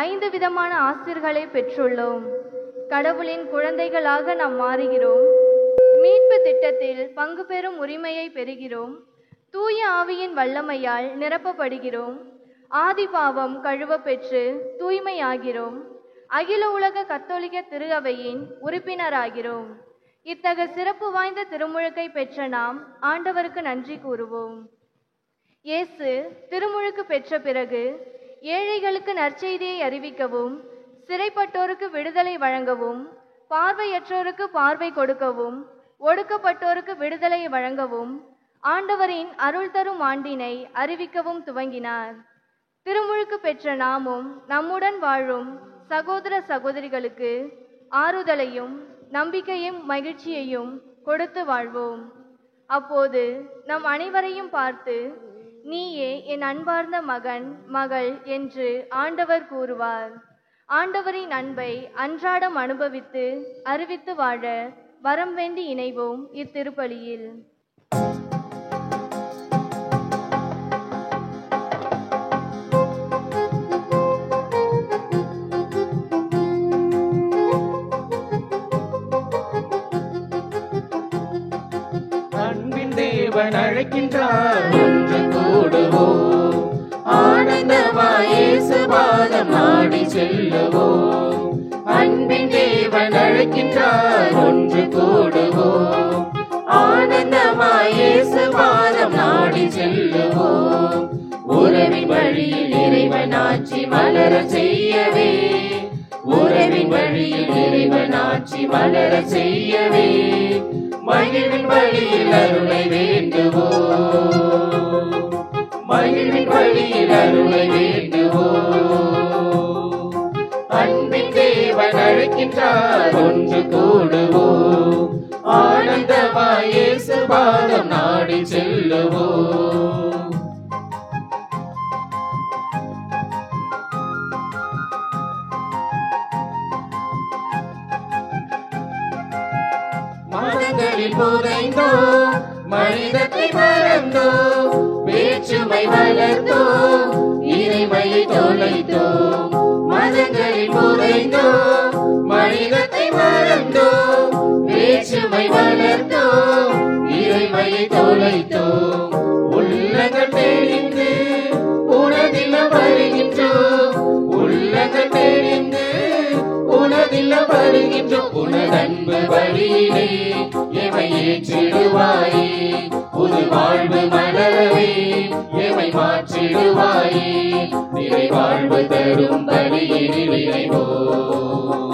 5 விதமான ஆசிர்களை பெற்றுள்ளோம். கடவுளின் குழந்தைகளாக நாம் மாறுகிறோம். மீட்பு திட்டத்தில் பங்கு பெறும் உரிமையை பெறுகிறோம். தூய ஆவியின் வல்லமையால் நிரப்பப்படுகிறோம். ஆதி பாவம் கழுவ பெற்று தூய்மையாகிறோம். அகில உலக கத்தோலிக்க திரு அவையின் உறுப்பினராகிறோம். இத்தகைய சிறப்பு வாய்ந்த திருமுழுக்கை பெற்ற நாம் ஆண்டவருக்கு நன்றி கூறுவோம். இயேசு திருமுழுக்கு பெற்ற பிறகு ஏழைகளுக்கு நற்செய்தியை அறிவிக்கவும், சிறைப்பட்டோருக்கு விடுதலை வழங்கவும், பார்வையற்றோருக்கு பார்வை கொடுக்கவும், ஒடுக்கப்பட்டோருக்கு விடுதலை வழங்கவும், ஆண்டவரின் அருள் தரும் ஆண்டினை அறிவிக்கவும் துவங்கினார். திருமுழுக்கு பெற்ற நாமும் நம்முடன் வாழும் சகோதர சகோதரிகளுக்கு ஆறுதலையும் நம்பிக்கையும் மகிழ்ச்சியையும் கொடுத்து வாழ்வோம். அப்போது நம் அனைவரையும் பார்த்து, நீயே என் அன்பார்ந்த மகன் மகள் என்று ஆண்டவர் கூறுவார். ஆண்டவரின் அன்பை அன்றாடம் அனுபவித்து அறிவித்து வாழ வரம் வேண்டி இணைவோம் இத்திருப்பலியில். தேவன் அழைக்கின்றார், ஒன்று கூடுவோம். ஆனந்தமாய் இயேசு பாதம் நாடி செல்லுவோம். அன்பின் தேவன் அழைக்கின்றார், ஒன்று கூடுவோம். ஆனந்தமாய் இயேசு பாதம் நாடி செல்லுவோம். உறவின் வழியில் இறைவன் ஆட்சி மலர செய்யவே, உறவின் வழியில் இறைவன் ஆட்சி மலர செய்யவே, மகிழ்வின் வழியில் அருளை வேண்டுவோம். மகிழ்வின் வழியில் அருளை வேண்டுவோம். அன்பின் தேவன் அழைக்கின்றார், ஒன்று கூடுவோம். ஆனந்தமாய் இயேசு பாதம் நாடி செல்லுவோம். மதங்களில் புதைந்தோ, மனிதத்தை மறந்தோ, வேற்றுமை வளர்த்தோ, இறைமையை தொலைத்தோ. மதங்களில் புதைந்தோ, மனிதத்தை மறந்தோ, வேற்றுமை வளர்த்தோ, இறைமையை தொலைத்தோ. உள்ளங்கள் தெளிந்து உனதில் வருகின்றோம். உள்ளங்கள் தெளிந்து உனதில் வருகின்றோம். உனதன்பு வழியிலே எமை ஏற்றிடுவாயே. புது வாழ்வு மலரவே எமை மாற்றிடுவாயே. நிறை வாழ்வு தரும் பலியினில் இணைவோம்.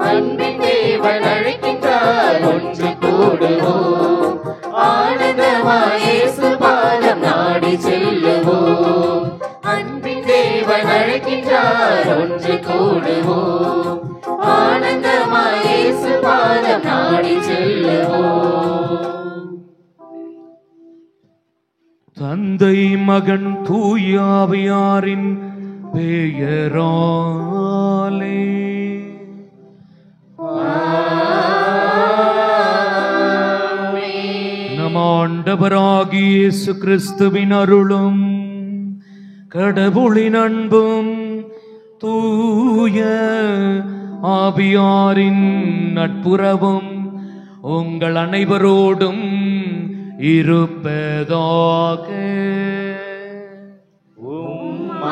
அன்பின் தேவன் அழைக்கின்றார், ஒன்று கூடுவோம். ஆனந்தமாய் இயேசு பாதம் நாடி செல்லுவோம். அன்பின் தேவன் அழைக்கின்றார், ஒன்று கூடுவோம். ஆனந்தமாய் இயேசு பாதம் நாடி செல்லுவோம். தந்தை மகன் தூய ஆவியாரின் பெயராலே நம் ஆண்டவராகிய இயேசு கிறிஸ்துவின் அருளும் கடவுளின் அன்பும் தூய ஆவியாரின் நட்புறவும் உங்கள் அனைவரோடும் இருப்பதாக.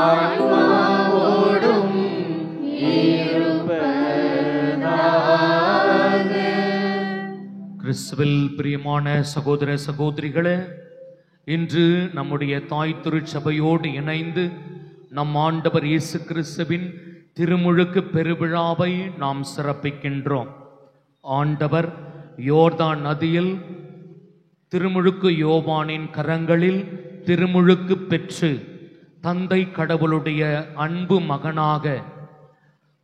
ஆன்மாவோடும் இருப்பதாக. கிறிஸ்துவில் பிரியமான சகோதர சகோதரிகளே, இன்று நம்முடைய தாய் திருச்சபையோடு இணைந்து நம் ஆண்டவர் இயேசு கிறிஸ்துவின் திருமுழுக்கு பெருவிழாவை நாம் சிறப்பிக்கின்றோம். ஆண்டவர் யோர்தான் நதியில் திருமுழுக்கு யோவானின் கரங்களில் திருமுழுக்கு பெற்று தந்தை கடவுளுடைய அன்பு மகனாக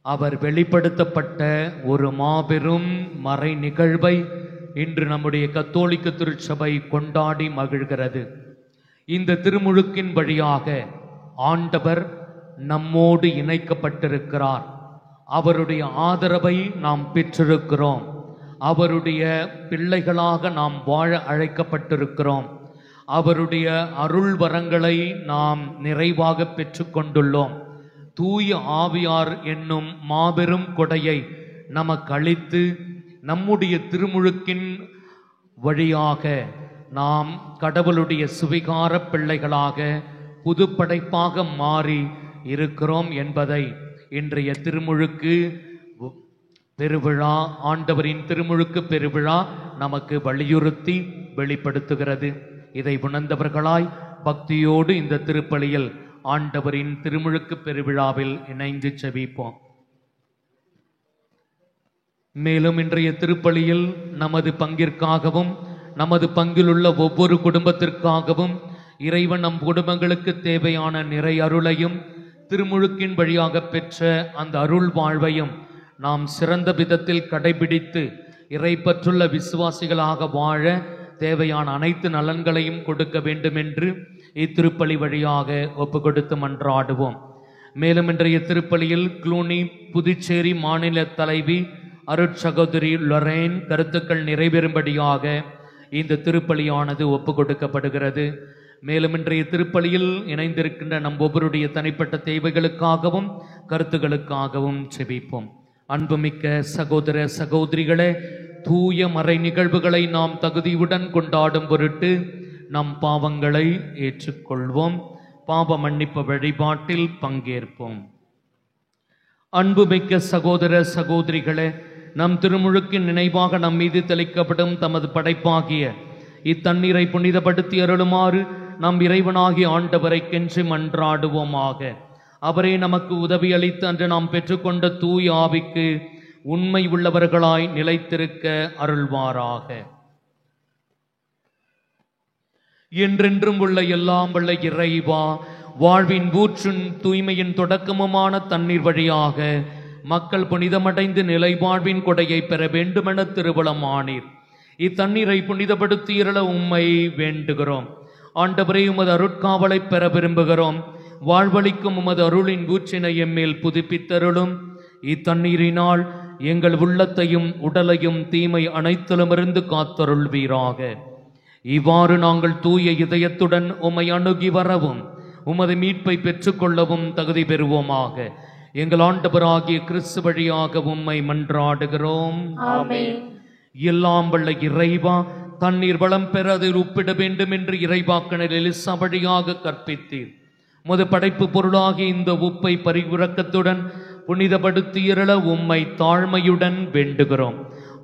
அவர் வெளிப்படுத்தப்பட்ட ஒரு மாபெரும் மறை நிகழ்வை இன்று நம்முடைய கத்தோலிக்க திருச்சபை கொண்டாடி மகிழ்கிறது. இந்த திருமுழுக்கின் வழியாக ஆண்டவர் நம்மோடு இணைக்கப்பட்டிருக்கிறார். அவருடைய ஆதரவை நாம் பெற்றிருக்கிறோம். அவருடைய பிள்ளைகளாக நாம் வாழ அழைக்கப்பட்டிருக்கிறோம். அவருடைய அருள் வரங்களை நாம் நிறைவாக பெற்றுக்கொண்டுள்ளோம். தூய ஆவியார் என்னும் மாபெரும் கொடையை நமக்கு அளித்து நம்முடைய திருமுழுக்கின் வழியாக நாம் கடவுளுடைய சுவிகார பிள்ளைகளாக புதுப்படைப்பாக மாறி இருக்கிறோம் என்பதை இன்றைய திருமுழுக்கு பெருவிழா, ஆண்டவரின் திருமுழுக்கு பெருவிழா நமக்கு வலியுறுத்தி வெளிப்படுத்துகிறது. இதை உணர்ந்தவர்களாய் பக்தியோடு இந்த திருப்பலியில் ஆண்டவரின் திருமுழுக்கு பெருவிழாவில் இணைந்து செபிப்போம். மேலும் இன்றைய திருப்பலியில் நமது பங்கிற்காகவும் நமது பங்கிலுள்ள ஒவ்வொரு குடும்பத்திற்காகவும் இறைவன் நம் குடும்பங்களுக்கு தேவையான நிறை அருளையும் திருமுழுக்கின் வழியாக பெற்ற அந்த அருள் வாழ்வையும் நாம் சிறந்த விதத்தில் கடைபிடித்து இறைப்பற்றுள்ள விசுவாசிகளாக வாழ தேவையான அனைத்து நலன்களையும் கொடுக்க வேண்டும் என்று இத்திருப்பலி வழியாக ஒப்பு கொடுத்து மன்றாடுவோம். மேலும் இன்றைய திருப்பலியில் க்ளூனி புதுச்சேரி மாநில தலைவி அருட்சகோதரி லொரேன் கருத்துக்கள் நிறைவேறும்படியாக இந்த திருப்பலியானது ஒப்பு கொடுக்கப்படுகிறது. மேலும் இன்றைய திருப்பலியில் இணைந்திருக்கின்ற நம் ஒவ்வொருடைய தனிப்பட்ட தேவைகளுக்காகவும் கருத்துக்களுக்காகவும் செபிப்போம். அன்புமிக்க சகோதர சகோதரிகளே, தூய மறை நிகழ்வுகளை நாம் தகுதியுடன் கொண்டாடும் பொருட்டு நம் பாவங்களை ஏற்றுக்கொள்வோம். பாவ மன்னிப்பு வழிபாட்டில் பங்கேற்போம். அன்புமிக்க சகோதர சகோதரிகளே, நம் திருமுழுக்கின் நினைவாக நம் மீது தெளிக்கப்படும் தமது படைப்பாகிய இத்தண்ணீரை புனிதப்படுத்தி அருளுமாறு நம் இறைவனாகிய ஆண்டவரை கெஞ்சி மன்றாடுவோமாக. அவரே நமக்கு உதவி அளித்து அன்று நாம் பெற்றுக்கொண்ட தூய ஆவிக்கு உண்மை உள்ளவர்களாய் நிலைத்திருக்க அருள்வாராக. என்றென்றும் உள்ள எல்லாம் வல்ல இறைவா, வாழ்வின் ஊற்றும் தூய்மையின் தொடக்கமுமான தண்ணீர் வழியாக மக்கள் புனிதமடைந்து நிலை வாழ்வின் கொடையை பெற வேண்டுமென திருவுளமானீர். இத்தண்ணீரை புனிதப்படுத்தி இருள உம்மை வேண்டுகிறோம். ஆண்டவரே, உமது அருட்காவலை பெற விரும்புகிறோம். வாழ்வளிக்கும் உமது அருளின் ஊற்றினை எம்மேல் புதுப்பித்தருளும். இத்தண்ணீரினால் எங்கள் உள்ளத்தையும் உடலையும் தீமை அனைத்திலுமிருந்து காத்தருள்வீராக. இவ்வாறு நாங்கள் தூய இதயத்துடன் உம்மை அணுகி வரவும் உமது மீட்பை பெற்றுக்கொள்ளவும் தகுதி பெறுவோமாக. எங்கள் ஆண்டவராகிய கிறிஸ்து வழியாக உம்மை மன்றாடுகிறோம். எல்லாம் வல்ல இறைவா, தண்ணீர் வளம் பெற அதில் உப்பிட வேண்டும் என்று இறைவாக்கினர் எலிசா வழியாக கற்பித்தீர். முது படைப்பு பொருளாகிய இந்த உப்பை பரிவுரக்கத்துடன் புனிதப்படுத்தி இருள உம்மை தாழ்மையுடன் வேண்டுகிறோம்.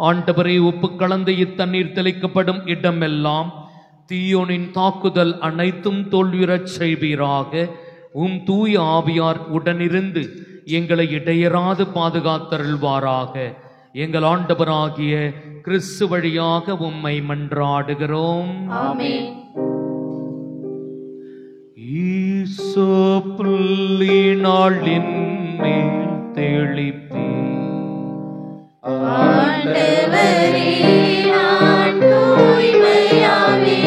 ஆண்டவரே, உப்பு கலந்து இத்தண்ணீர் தெளிக்கப்படும் இடமெல்லாம் தீயோனின் தாக்குதல் அனைத்தும் தோல்வியுறச் செய்வீராக. உம் தூய ஆவியார் உடனிருந்து எங்களை இடையராது பாதுகாத்தருள்வாராக. எங்கள் ஆண்டவராகிய கிறிஸ்து வழியாக உம்மை மன்றாடுகிறோம். ஈசோ புள்ளினாளின் மேல் தெளிப்பே. ஆண்டவரே, நான் தூய்மையாவே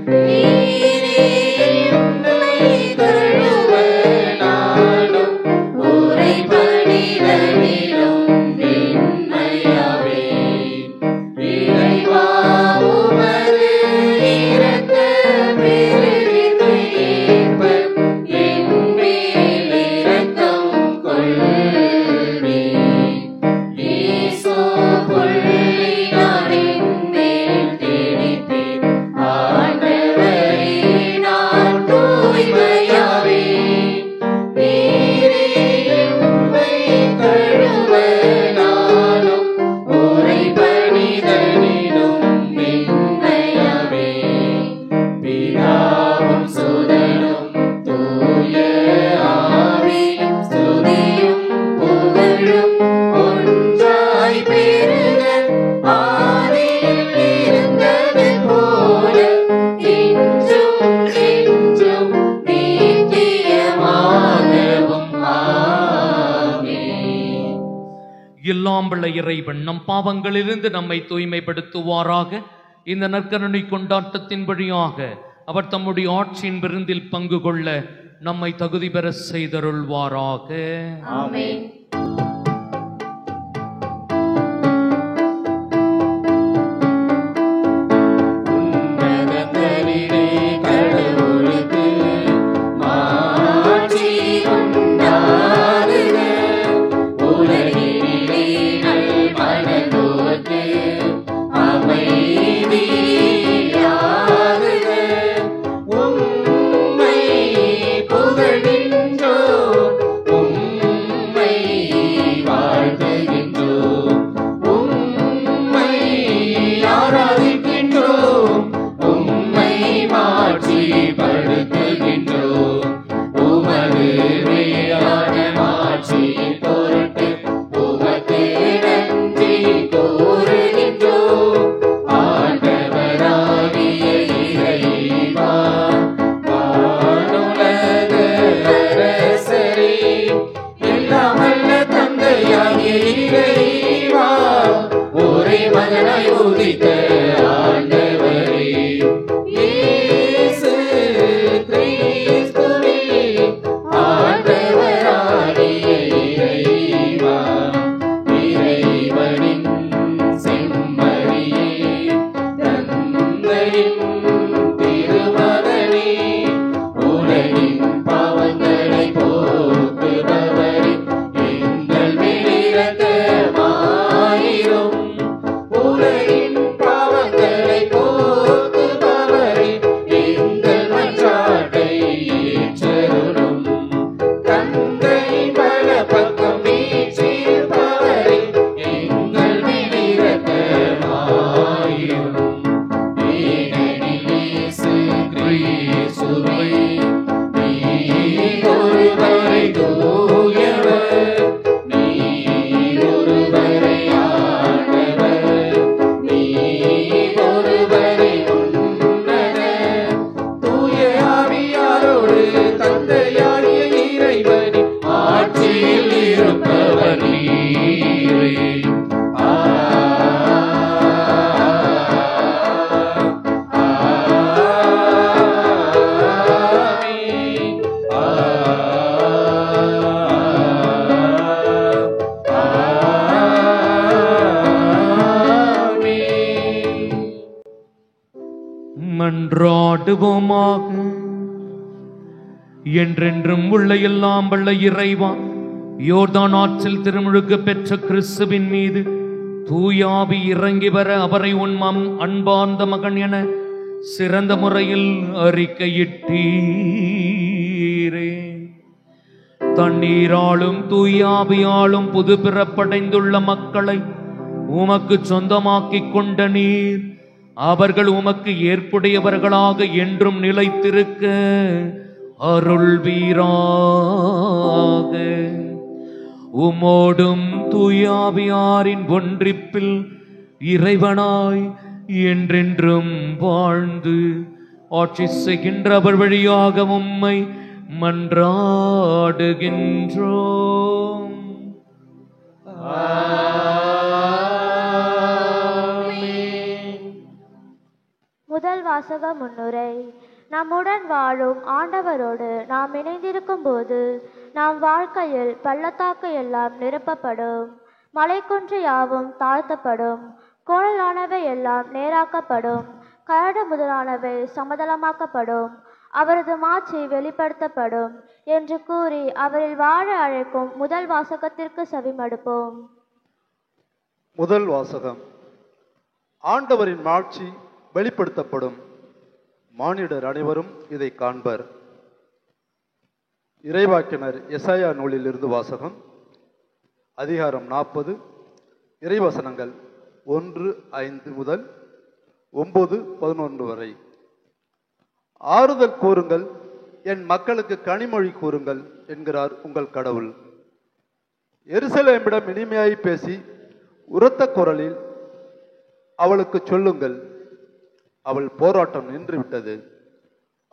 நீரே என்னை கழுவ நாடும் உறைபடிதனிலும் வெண்மையாவே. இறைவா, உமது இரக்க பெருகினை ஏற்ப என் மேல் இரக்கம் கொள்வீர். ஈசோ புள்ளினாரின் மேல் தெளிப்பீர். ஆண்டவரே, நான் தூய்மையாவே நீரே என்னை கழுவ நாடும் உறைபடிதனிலும் வெண்மையாவே. பிதாவும் சுதனும் தூய ஆவியும் ஸ்துதியும் புகழும் ஒன்றாய் பெருக ஆதியில் இருந்தது போல இன்றும் என்றும் நித்தியமாகவும் ஆமென். எல்லாம் வல்ல இறைவன் நம் பாவங்களிலிருந்து நம்மை தூய்மைப்படுத்துவாராக. இந்த நற்கருணை கொண்டாட்டத்தின் வழியாக அவர் தம்முடைய ஆட்சியின் விருந்தில் பங்கு கொள்ள நம்மை தகுதி பெற செய்தருள்வாராக. ஆமென். உன்னதங்களிலே கடவுளுக்கு மாட்சி உண்டாக. வாழ்த்துகின்றோம். உம்மை ஆராதிக்கின்றோம். உம்மை மாட்சிப்படுத்துகின்றோம். உமது மேலான மாட்சியின் பொருட்டு உமக்கு நன்றி கூறுகின்றோம். ஆண்டவராகிய இறைவா, வானுலக அரசரே, எல்லாம் வல்ல தந்தையாகிய இறைவா, ஒரே மகனாய் உதித்த ஆண்டவரே, இயேசு கிறிஸ்துவே, ஆண்டவராகிய இறைவா, இறைவனின் செம்மறியே, தந்தையின் திருமகனே, உலகின் பாவங்களை போக்குபவரே, எங்கள் மேல் இரக்கமாயிரும். உலகின் பாவங்களை போக்குபவரே, எங்கள் மன்றாட்டை ஏற்றருளும். தந்தையின் வலப்பக்கம் வீற்றிருப்பவரே, எங்கள் மேல் இரக்கமாயிரும். ஏனெனில் இயேசு கிறிஸ்துவே, நீர் ஒருவரே தூயவர், நீர் ஒருவரே ஆண்டவர், நீர் ஒருவரே உன்னதர். தூய ஆவியாரோடு தந்தையாகிய இறைவனின் ஆட்சியில் இருப்பவர் நீரே. மன்றாடுவோமாக. என்றென்றும் உள்ள எல்லாம் வல்ல இறைவா, யோர்தான் ஆற்றில் திருமுழுக்கு பெற்ற கிறிஸ்துவின் மீது தூயாவி இறங்கி வர அவரை உன் அன்பார்ந்த மகன் என சிறந்த முறையில் அறிக்கையிட்டீரே. தண்ணீராலும் தூயாவியாலும் புது பிறப்படைந்துள்ள மக்களை உமக்கு சொந்தமாக்கிக் கொண்ட நீர் அவர்கள் உமக்கு ஏற்புடையவர்களாக என்றும் நிலைத்திருக்க அருள்வீராக. உமோடும் தூயாவியாரின் ஒன்றிப்பில் இறைவனாய் என்றென்றும் வாழ்ந்து ஆட்சி செய்கின்றவர் வழியாக உம்மை மன்றாடுகின்றோம். முதல் வாசக முன்னுரை. நம்முடன் வாழும் ஆண்டவரோடு நாம் இணைந்திருக்கும் போது நாம் வாழ்க்கையில் பள்ளத்தாக்கு எல்லாம் நிரப்பப்படும், மலைக்குன்று யாவும் தாழ்த்தப்படும், கோணலானவை எல்லாம் நேராக்கப்படும், கரடு முதலானவை சமதளமாக்கப்படும், அவரது மாட்சி வெளிப்படுத்தப்படும் என்று கூறி அவரில் வாழ அழைக்கும் முதல் வாசகத்திற்கு செவிமடுப்போம். முதல் வாசகம். ஆண்டவரின் மாட்சி வெளிப்படுத்தப்படும், மானிடர் அனைவரும் இதை காண்பர். இறைவாக்கினர் எசாயா நூலிலிருந்து வாசகம். அதிகாரம் 40, இறைவசனங்கள் 1:5 முதல் 9:11 வரை. ஆறுதல் கூறுங்கள், என் மக்களுக்கு கனிமொழி கூறுங்கள் என்கிறார் உங்கள் கடவுள். எருசலேமிடம் இனிமையாய் பேசி உரத்த குரலில் அவளுக்கு சொல்லுங்கள், அவள் போராட்டம் நின்றுவிட்டது,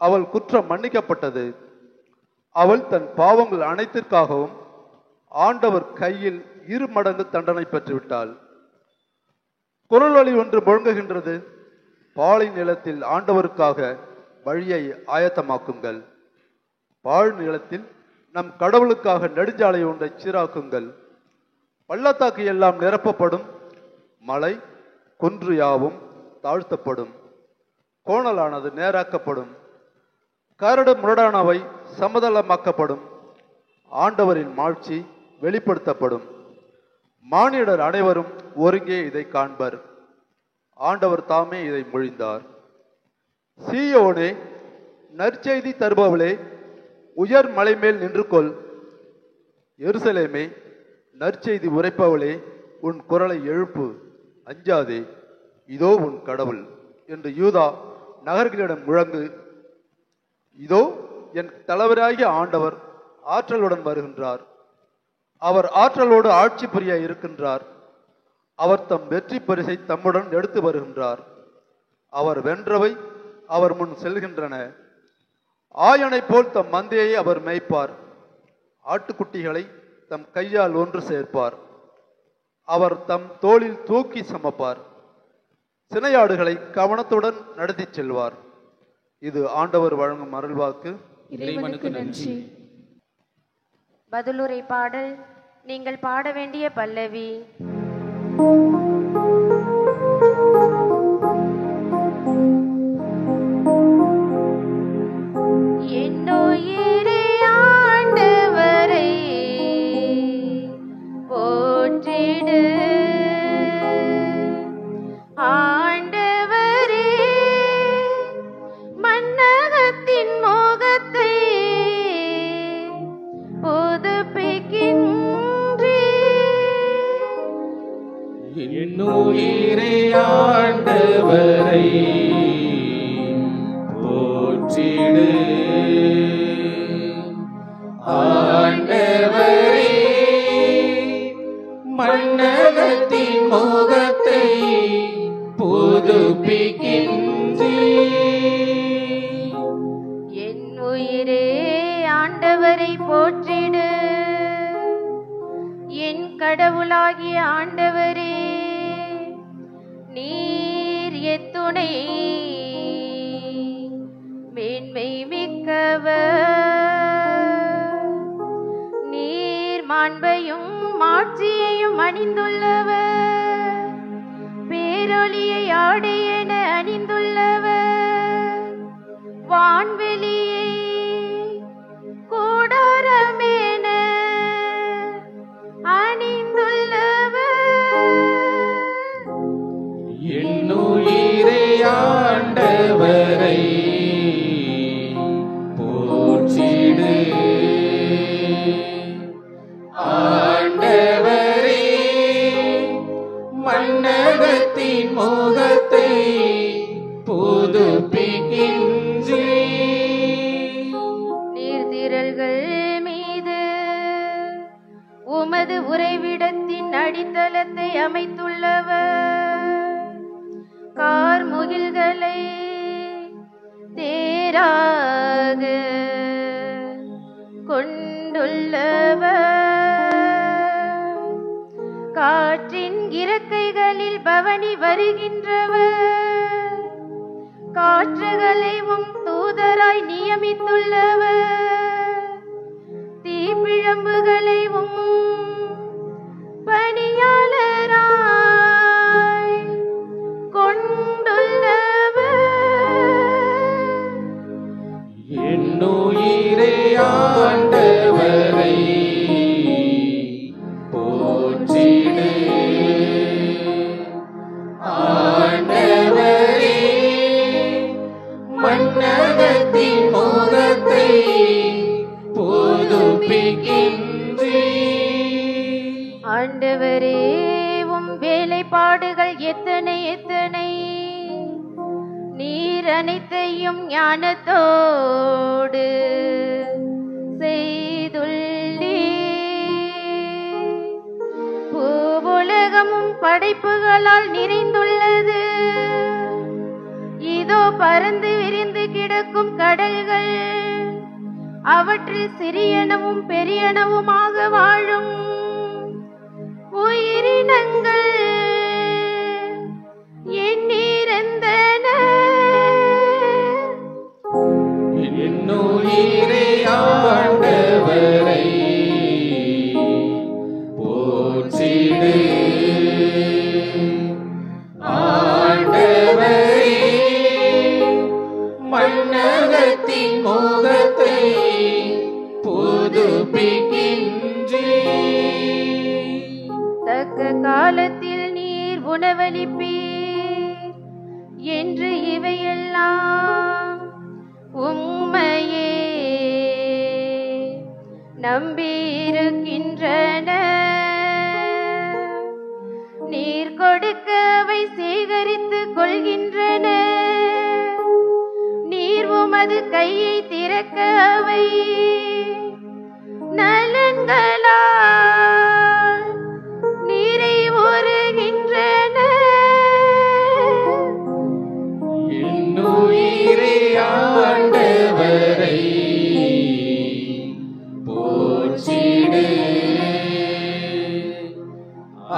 அவள் குற்றம் மன்னிக்கப்பட்டது, அவள் தன் பாவங்கள் அனைத்திற்காகவும் ஆண்டவர் கையில் 2 மடங்கு தண்டனை பெற்றுவிட்டாள். குரல் வழி ஒன்று முழங்குகின்றது, பாலை நிலத்தில் ஆண்டவருக்காக வழியை ஆயத்தமாக்குங்கள், பாழ் நிலத்தில் நம் கடவுளுக்காக நெடுஞ்சாலை ஒன்றை சீராக்குங்கள். பள்ளத்தாக்கு எல்லாம் நிரப்பப்படும், மலை குன்று யாவும் தாழ்த்தப்படும், கோணலானது நேராக்கப்படும், கரடு முரடானவை சமதளமாக்கப்படும். ஆண்டவரின் மாட்சி வெளிப்படுத்தப்படும், மானிடர் அனைவரும் ஒருங்கே இதை காண்பர். ஆண்டவர் தாமே இதை மொழிந்தார். சீயோனே, நற்செய்தி தருபவளே, உயர் மலை மேல் நின்று கொள். எருசலேமே, நற்செய்தி உரைப்பவளே, உன் குரலை எழுப்பு, அஞ்சாதே, இதோ உன் கடவுள் என்று யூதா நகர்களிடம் முழங்கு. இதோ என் தலைவராகிய ஆண்டவர் ஆற்றலுடன் வருகின்றார். அவர் ஆற்றலோடு ஆட்சி புரிய இருக்கின்றார். அவர் தம் வெற்றி பரிசை தம்முடன் எடுத்து வருகின்றார். அவர் வென்றவை அவர் முன் செல்கின்றன. ஆயனை போல் தம் மந்தையை அவர் மேய்ப்பார். ஆட்டுக்குட்டிகளை தம் கையால் ஒன்று சேர்ப்பார். அவர் தம் தோளில் தூக்கி சமப்பார். சினையாடுகளை கவனத்துடன் நடத்தி செல்வார். இது ஆண்டவர் வழங்கும் அருள்வாக்கு. இறைவனுக்கு நன்றி. பதிலுரை பாடல். நீங்கள் பாட வேண்டிய பல்லவி. என்னுயிரே ஆண்டவரை போற்றிடு, ஆண்டவரே மன்னகத்தின் மோகத்தை புதுப்பிக்கின்றே. என்னுயிரே ஆண்டவரை போற்றிடு, ஆண்டவரே மன்னகத்தின் மோகத்தை புதுப்பிக்கின்றே. என் உயிரே ஆண்டவரை போற்றிடு, என் கடவுளாகிய ஆண்டவரே, நீர் எத்துணை மேன்மை மிக்கவர், நீர் மாண்பையும் மாட்சியையும் அணிந்துள்ளவர், பேரொளியை ஆடையென அணிந்துள்ளவர், வான்வெளியை கூடாரமென அணிந்துள்ளவர். என்னுயிரே ஆண்டவரை போற்றிடு, ஆண்டவரே மன்னகத்தின் மோகத்தை புதுப்பிக்கின்றே. நீர்த்திரள்கள் மீது உமது உறைவிடத்தின் அடித்தளத்தை அமைத்துள்ளவர், கார்முகில்களை தேராக கொண்டுள்ளவர், காற்றின் இறக்கைகளில் பவனி வருகின்றவர், காற்றுகளையும் தூதராய் நியமித்துள்ளவர், தீப்பிழம்புகளையும் பணியாளராய் கொண்டுள்ளவர். என்னுயிரே ஆண்டவரை போற்றிடு, ஆண்டவரே மன்னகத்தின் மோகத்தை புதுப்பிக்கின்றே. ஆண்டவரே, உம் வேலைப்பாடுகள் எத்தனை எத்தனை, நீர் அனைத்தையும் ஞானத்தோடு செய்துள்ளீர். பூவுலகமும் படைப்புகளால் நிறைந்துள்ளது. இதோ பறந்து விரிந்து கிடக்கும் கடல்கள், அவற்றில் சிறியனவும் பெரியனவுமாக வாழும் உயிரினங்கள் எண்ணிறந்தன. என்னுயிரே ஆண்டவரை போற்றிடு, ஆண்டவரே மன்னகத்தின் மோகத்தை புதுப்பிக்கின்றே. தக்க காலத்தில் நீர் உணவளிப்பீர் என்று இவையெல்லாம் உம்மையே நம்பியிருக்கின்றன. கையை திறக்க அவை நலன்களால் நீரை உருகின்றன. என்னுயிரே ஆண்டவரை போற்றிடு.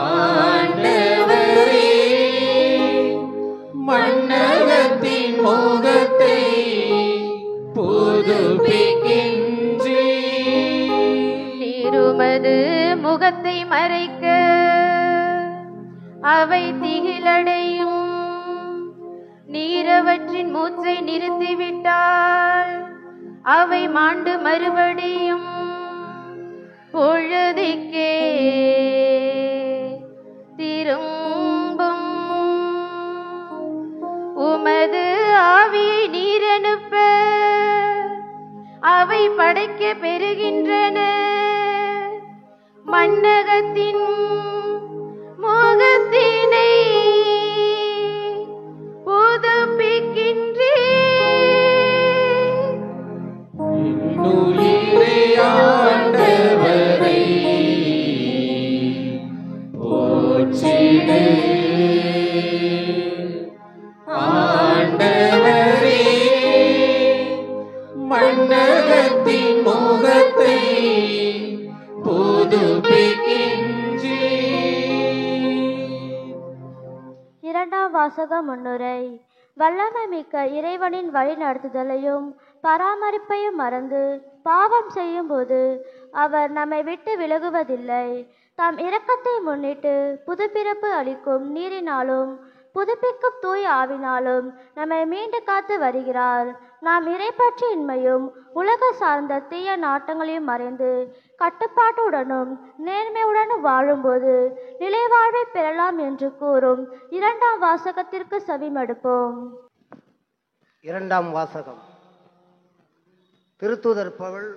ஆண்டவரே மன்னகத்தின் முகத்தை புதுப்பிக்கின்றே. திருமது முகத்தை மறைக்க அவை திகிலடையும். நீரவற்றின் மூச்சை நிறுத்திவிட்டால் அவை மாண்டு மறுபடியும் பொழுதிக்கே திரும்பும். உமது ஆவியை நீரனுப்ப அவை படைக்க பெறுகின்றன. மன்னகத்தின் முகத்தினை புதுப்பிக்கின்றே. என்னுயிரே ஆண்டவரை போற்றிடு. ஆண்டவரே மன்னகத்தின் முகத்தை புதுப்பிக்கின்றே. இரண்டாம் வாசக முன்னுரை. வல்லமை மிக்க இறைவனின் வழி நடத்துதலையும் பராமரிப்பையும் மறந்து பாவம் செய்யும் போது அவர் நம்மை விட்டு விலகுவதில்லை. தாம் இரக்கத்தை முன்னிட்டு புதுப்பிறப்பு அளிக்கும் நீரினாலும் புதுப்பிக்கும் தூய ஆவினாலும் நம்மை மீண்டு காத்து வருகிறார். நாம் இறைப்பற்றின்மையும் உலக சார்ந்த தீய நாட்டங்களையும் மறைந்து கட்டுப்பாட்டுடனும் நேர்மையுடனும் வாழும்போது நிலைவாழ்வை பெறலாம் என்று கூறும் இரண்டாம் வாசகத்திற்கு செவிமடுப்போம். இரண்டாம் வாசகம். திருத்தூதர் பவுல்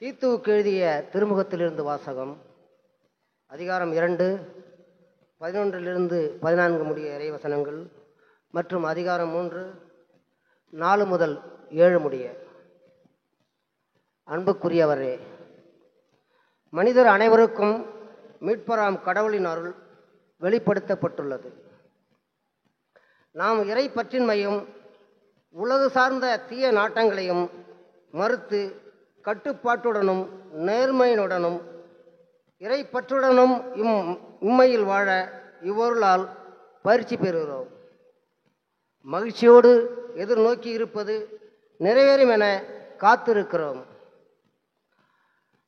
தீத்துவுக்கு எழுதிய திருமுகத்திலிருந்து வாசகம். அதிகாரம் 2, 11-14 முடிய இறைவசனங்கள் மற்றும் அதிகாரம் 3, 4 முதல் 7 முடிய. அன்புக்குரியவரே, மனிதர் அனைவருக்கும் மீட்பராம் கடவுளின் அருள் வெளிப்படுத்தப்பட்டுள்ளது. நாம் இறை பற்றின்மையும் உலகு சார்ந்த தீய நாட்டங்களையும் மறுத்து கட்டுப்பாட்டுடனும் நேர்மையினுடனும் இறைப்பற்றுடனும் இம்மையில் வாழ இவ்வொருளால் பயிற்சி பெறுகிறோம். மகிழ்ச்சியோடு எதிர்நோக்கி இருப்பது நிறைவேறும் என காத்திருக்கிறோம்.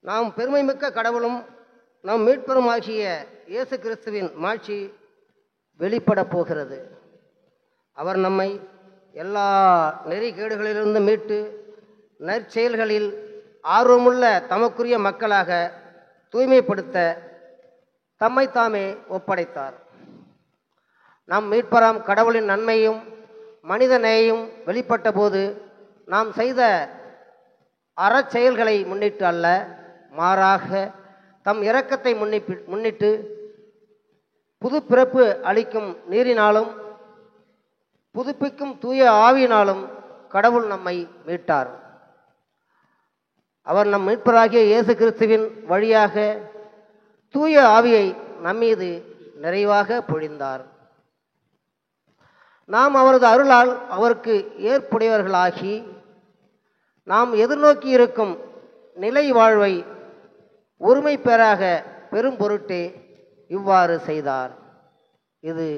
நாம் பெருமைமிக்க கடவுளும் நம் மீட்பரும் ஆகிய இயேசு கிறிஸ்துவின் மாட்சி வெளிப்பட போகிறது. அவர் நம்மை எல்லா நெறிகேடுகளிலிருந்து மீட்டு நற்செயல்களில் ஆர்வமுள்ள தமக்குரிய மக்களாக தூய்மைப்படுத்த தம்மைத்தாமே ஒப்படைத்தார். நம் மீட்பராம் கடவுளின் நன்மையும் மனித நேயம் வெளிப்பட்ட போது நாம் செய்த அறச்செயல்களை முன்னிட்டு அல்ல, மாறாக தம் இரக்கத்தை முன்னிட்டு புது பிறப்பு அளிக்கும் நீரினாலும் புதுப்பிக்கும் தூய ஆவியினாலும் கடவுள் நம்மை மீட்டார். அவர் நம் மீட்பராகிய இயேசு கிறிஸ்துவின் வழியாக தூய ஆவியை நம்மீது நிறைவாக பொழிந்தார். நாம் அவரது அருளால் அவருக்கு ஏற்புடையவர்களாகி நாம் எதிர்நோக்கி இருக்கும் நிலை வாழ்வை ஒருமை பெறாக பெரும் பொருட்டே இவ்வாறு செய்தார். இது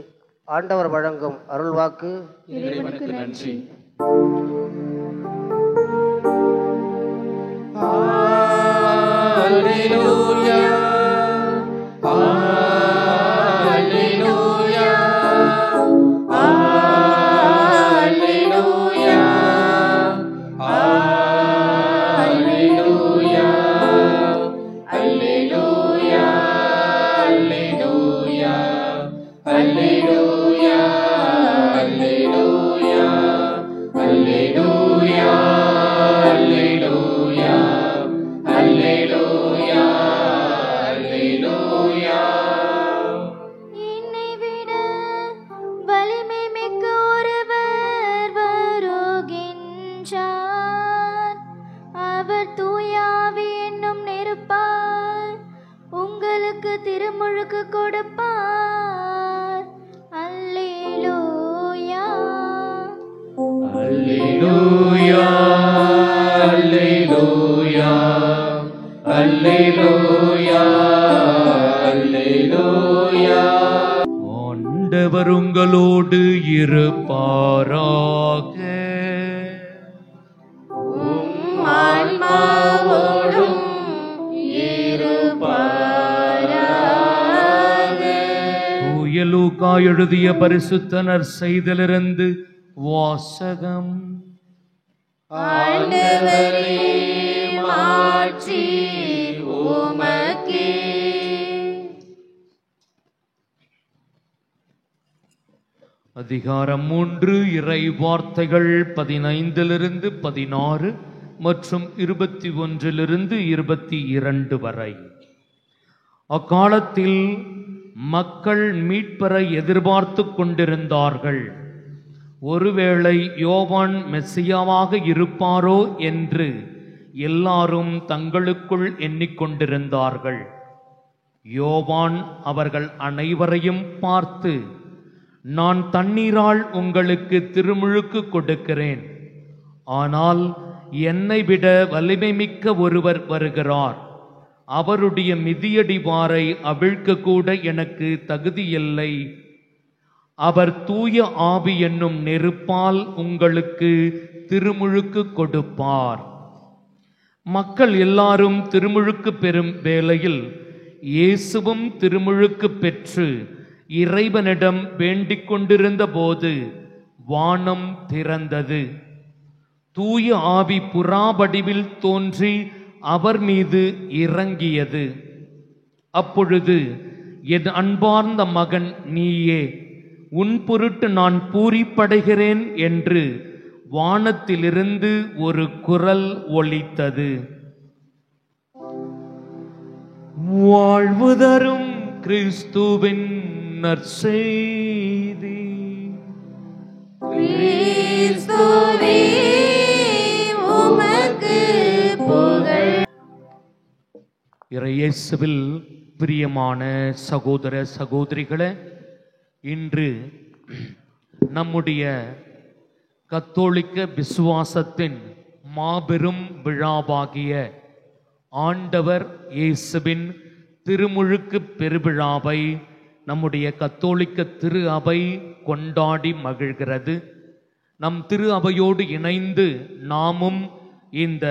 ஆண்டவர் வழங்கும் அருள்வாக்கு. இறைவனுக்கு நன்றி. Alleluia, Alleluia, Alleluia, Alleluia, Alleluia, Alleluia, Alleluia, Alleluia, Alleluia, Alleluia, Alleluia, Alleluia. என்னை விட வலிமை மிக்க ஒருவர் வருகின்றார். உங்களுக்கு திருமுழுக்கு கொடுப்பார். அல்லேலூயா. அல்லேலூயா அல்லேலூயா அல்லேலூயா அல்லேலூயா. ஆண்டவர் உங்களோடு இருப்பாராக. ஆன்மாவோடும் இருப்பாராக. தூய லூக்கா எழுதிய பரிசுத்த நற்செய்தியிலிருந்து வாசகம். ஆண்டவரே மாட்சி உமக்கே. அதிகாரம் 3, இறை வார்த்தைகள் 15 16 மற்றும் 21 22 வரை. அக்காலத்தில் மக்கள் மீட்பரை எதிர்பார்த்து கொண்டிருந்தார்கள். ஒருவேளை யோவான் மெசியாவாக இருப்பாரோ என்று எல்லாரும் தங்களுக்குள் எண்ணிக்கொண்டிருந்தார்கள். யோவான் அவர்கள் அனைவரையும் பார்த்து, நான் தண்ணீரால் உங்களுக்கு திருமுழுக்கு கொடுக்கிறேன். ஆனால் என்னை விட வலிமை மிக்க ஒருவர் வருகிறார். அவருடைய மிதியடிவாரை அவிழ்க்க கூட எனக்கு தகுதியில்லை. அவர் தூய ஆவி என்னும் நெருப்பால் உங்களுக்கு திருமுழுக்கு கொடுப்பார். மக்கள் எல்லாரும் திருமுழுக்கு பெறும் வேளையில் இயேசுவும் திருமுழுக்கு பெற்று இறைவனிடம் வேண்டிக் கொண்டிருந்த போது வானம் திறந்தது. தூய ஆவி புறா வடிவில் தோன்றி அவர் மீது இறங்கியது. அப்பொழுது, என் அன்பார்ந்த மகன் நீயே, உன் பொருட்டு நான் பூரிப்படைகிறேன் என்று வானத்திலிருந்து ஒரு குரல் ஒலித்தது. வாழ்வு தரும் கிறிஸ்துவின் நற்செய்தி. கிறிஸ்துவே உமக்கு புகழ். இயேசுவில் பிரியமான சகோதர சகோதரிகளே, இன்று நம்முடைய கத்தோலிக்க விசுவாசத்தின் மாபெரும் விழாவாகிய ஆண்டவர் இயேசுவின் திருமுழுக்கு பெருவிழாவை நம்முடைய கத்தோலிக்க திரு அவை கொண்டாடி மகிழ்கிறது. நம் திரு அவையோடு இணைந்து நாமும் இந்த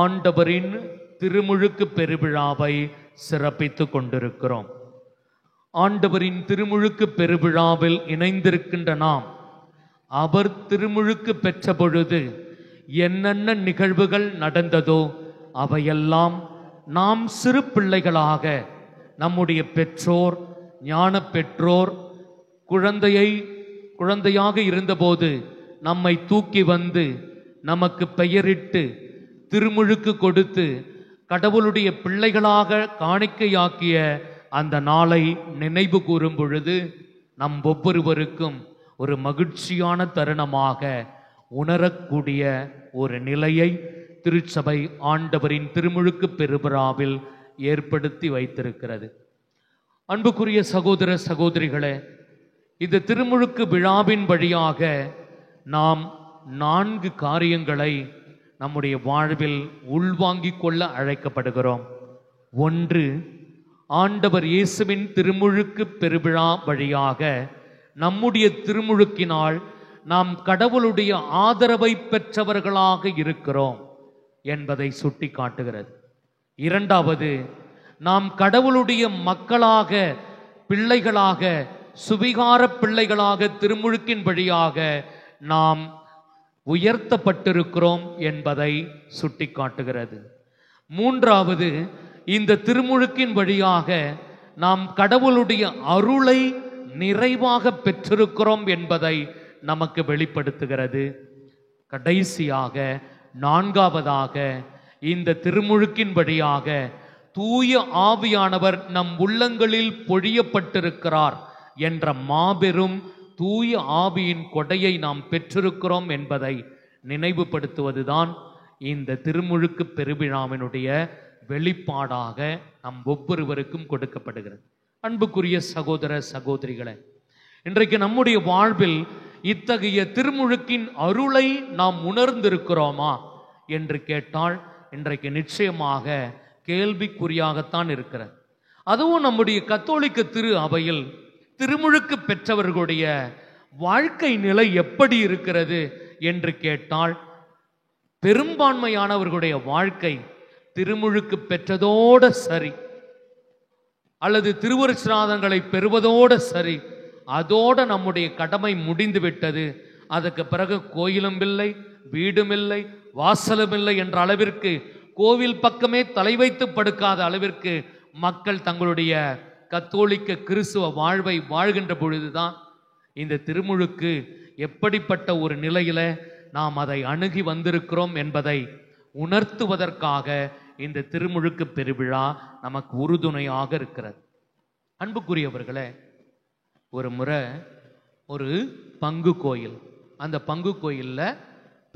ஆண்டவரின் திருமுழுக்கு பெருவிழாவை சிறப்பித்து கொண்டிருக்கிறோம். ஆண்டவரின் திருமுழுக்கு பெருவிழாவில் இணைந்திருக்கின்ற நாம், அவர் திருமுழுக்கு பெற்ற பொழுது என்னென்ன நிகழ்வுகள் நடந்ததோ அவையெல்லாம் நாம் சிறு பிள்ளைகளாக நம்முடைய பெற்றோர், ஞான பெற்றோர் குழந்தையாக இருந்தபோது நம்மை தூக்கி வந்து நமக்கு பெயரிட்டு திருமுழுக்கு கொடுத்து கடவுளுடைய பிள்ளைகளாக காணிக்கையாக்கிய அந்த நாளை நினைவு கூறும் பொழுது நம் ஒவ்வொருவருக்கும் ஒரு மகிழ்ச்சியான தருணமாக உணரக்கூடிய ஒரு நிலையை திருச்சபை ஆண்டவரின் திருமுழுக்கு பெருவிழாவில் ஏற்படுத்தி வைத்திருக்கிறது. அன்புக்குரிய சகோதர சகோதரிகளே, இந்த திருமுழுக்கு விழாவின் வழியாக நாம் 4 காரியங்களை நம்முடைய வாழ்வில் உள்வாங்கிக் கொள்ள அழைக்கப்படுகிறோம். 1, ஆண்டவர் இயேசுவின் திருமுழுக்கு பெருவிழா வழியாக நம்முடைய திருமுழுக்கினால் நாம் கடவுளுடைய ஆதரவை பெற்றவர்களாக இருக்கிறோம் என்பதை சுட்டி காட்டுகிறது. 2வது, நாம் கடவுளுடைய மக்களாக, பிள்ளைகளாக, சுவிகார பிள்ளைகளாக திருமுழுக்கின் வழியாக நாம் உயர்த்தப்பட்டிருக்கிறோம் என்பதை சுட்டி காட்டுகிறது. 3வது, இந்த திருமுழுக்கின் வழியாக நாம் கடவுளுடைய அருளை நிறைவாக பெற்றிருக்கிறோம் என்பதை நமக்கு வெளிப்படுத்துகிறது. கடைசியாக 4வதாக, இந்த திருமுழுக்கின் வழியாக தூய ஆவியானவர் நம் உள்ளங்களில் பொழியப்பட்டிருக்கிறார் என்ற மாபெரும் தூய ஆவியின் கொடையை நாம் பெற்றிருக்கிறோம் என்பதை நினைவுபடுத்துவதுதான் இந்த திருமுழுக்கு பெருவிழாவினுடைய வெளிப்பாடாக நம் ஒவ்வொருவருக்கும் கொடுக்கப்படுகிறது. அன்புக்குரிய சகோதர சகோதரிகளே, இன்றைக்கு நம்முடைய வாழ்வில் இத்தகைய திருமுழுக்கின் அருளை நாம் உணர்ந்திருக்கிறோமா என்று கேட்டால் இன்றைக்கு நிச்சயமாக கேள்விக்குறியாகத்தான் இருக்கிறது. அதுவும் நம்முடைய கத்தோலிக்க திரு அவையில் திருமுழுக்கு பெற்றவர்களுடைய வாழ்க்கை நிலை எப்படி இருக்கிறது என்று கேட்டால் பெரும்பான்மையானவர்களுடைய வாழ்க்கை திருமுழுக்கு பெற்றதோட சரி, அல்லது திருவருட்சிராதங்களை பெறுவதோட சரி, அதோட நம்முடைய கடமை முடிந்து விட்டது. அதுக்கு பிறகு கோயிலும் இல்லை, வீடும் இல்லை, வாசலும் இல்லை என்ற அளவிற்கு, கோவில் பக்கமே தலை வைத்து படுக்காத அளவிற்கு மக்கள் தங்களுடைய கத்தோலிக்க கிறிஸ்துவ வாழ்வை வாழ்கின்ற பொழுதுதான் இந்த திருமுழுக்கு எப்படிப்பட்ட ஒரு நிலையில நாம் அதை அணுகி வந்திருக்கிறோம் என்பதை உணர்த்துவதற்காக இந்த திருமுழுக்கு பெருவிழா நமக்கு உறுதுணையாக இருக்கிறது. அன்புக்குரியவர்களே, ஒரு முறை ஒரு பங்கு கோயில், அந்த பங்கு கோயிலில்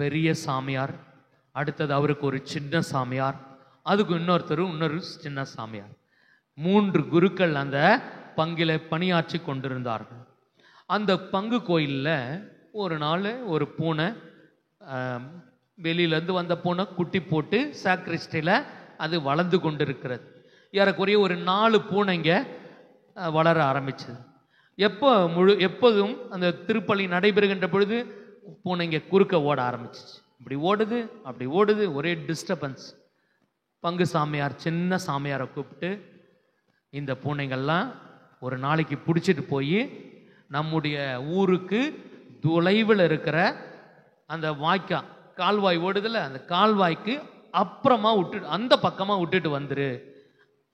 பெரிய சாமியார், அடுத்தது அவருக்கு ஒரு சின்ன சாமியார், அதுக்கு இன்னொரு சின்ன சாமியார், 3 குருக்கள் அந்த பங்கில் பணியாற்றி கொண்டிருந்தார்கள். அந்த பங்கு கோயிலில் ஒரு நாள் ஒரு பூனை, வெளியிலேருந்து வந்த பூனை குட்டி போட்டு சாக்ரிஸ்டியில் அது வளர்ந்து கொண்டிருக்கிறது. ஏறக்குறைய ஒரு 4 பூனைங்க வளர ஆரம்பிச்சது. எப்போதும் அந்த திருப்பலி நடைபெறுகின்ற பொழுது பூனைங்க குறுக்க ஓட ஆரம்பிச்சிச்சு. இப்படி ஓடுது, அப்படி ஓடுது, ஒரே டிஸ்டர்பன்ஸ். பங்கு சாமியார் சின்ன சாமியாரை கூப்பிட்டு, இந்த பூனைகள்லாம் ஒரு நாளைக்கு பிடிச்சிட்டு போய் நம்முடைய ஊருக்கு தொலைவில் இருக்கிற அந்த கால்வாய் ஓடுதில்ல, அந்த கால்வாய்க்கு அப்புறமா விட்டுட்டு, அந்த பக்கமாக விட்டுட்டு வந்துரு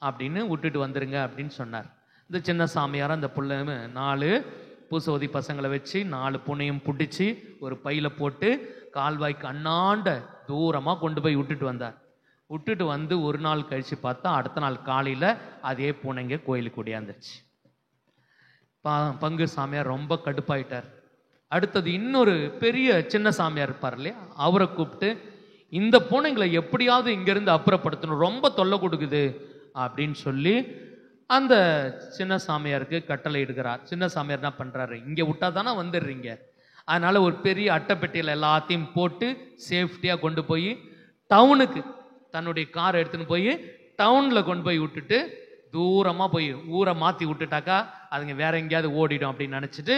அப்படின்னு விட்டுட்டு வந்துருங்க அப்படின்னு சொன்னார். இந்த சின்ன சாமியார் அந்த புள்ள 4 பூசோதி பசங்களை வச்சு 4 பூனையும் பிடிச்சி ஒரு பையில போட்டு கால்வாய்க்கு அண்ணாண்ட தூரமாக கொண்டு போய் விட்டுட்டு வந்தார். விட்டுட்டு வந்து ஒரு நாள் கழித்து பார்த்தா அடுத்த நாள் காலையில் அதே பூனைங்க கோயிலுக்கு ஓடியாந்துருச்சு. பங்கு சாமியார் ரொம்ப கடுப்பாயிட்டார். அடுத்தது இன்னொரு பெரிய சின்ன சாமியார் இருப்பார் இல்லையா, அவரை கூப்பிட்டு, இந்த பூனைங்களை எப்படியாவது இங்கேருந்து அப்புறப்படுத்தணும், ரொம்ப தொல்லை கொடுக்குது அப்படின்னு சொல்லி அந்த சின்ன சாமியாருக்கு கட்டளை இடுகிறார். சின்ன சாமியார் என்ன பண்ணுறாரு, இங்கே விட்டா தானே வந்துடுறீங்க, அதனால் ஒரு பெரிய அட்டைப்பெட்டியில் எல்லாத்தையும் போட்டு சேஃப்டியாக கொண்டு போய் டவுனுக்கு தன்னுடைய காரை எடுத்துன்னு போய் டவுனில் கொண்டு போய் விட்டுட்டு, தூரமாக போய் ஊரை மாற்றி விட்டுட்டாக்கா அதுங்க வேற எங்கேயாவது ஓடிடும் அப்படின்னு நினச்சிட்டு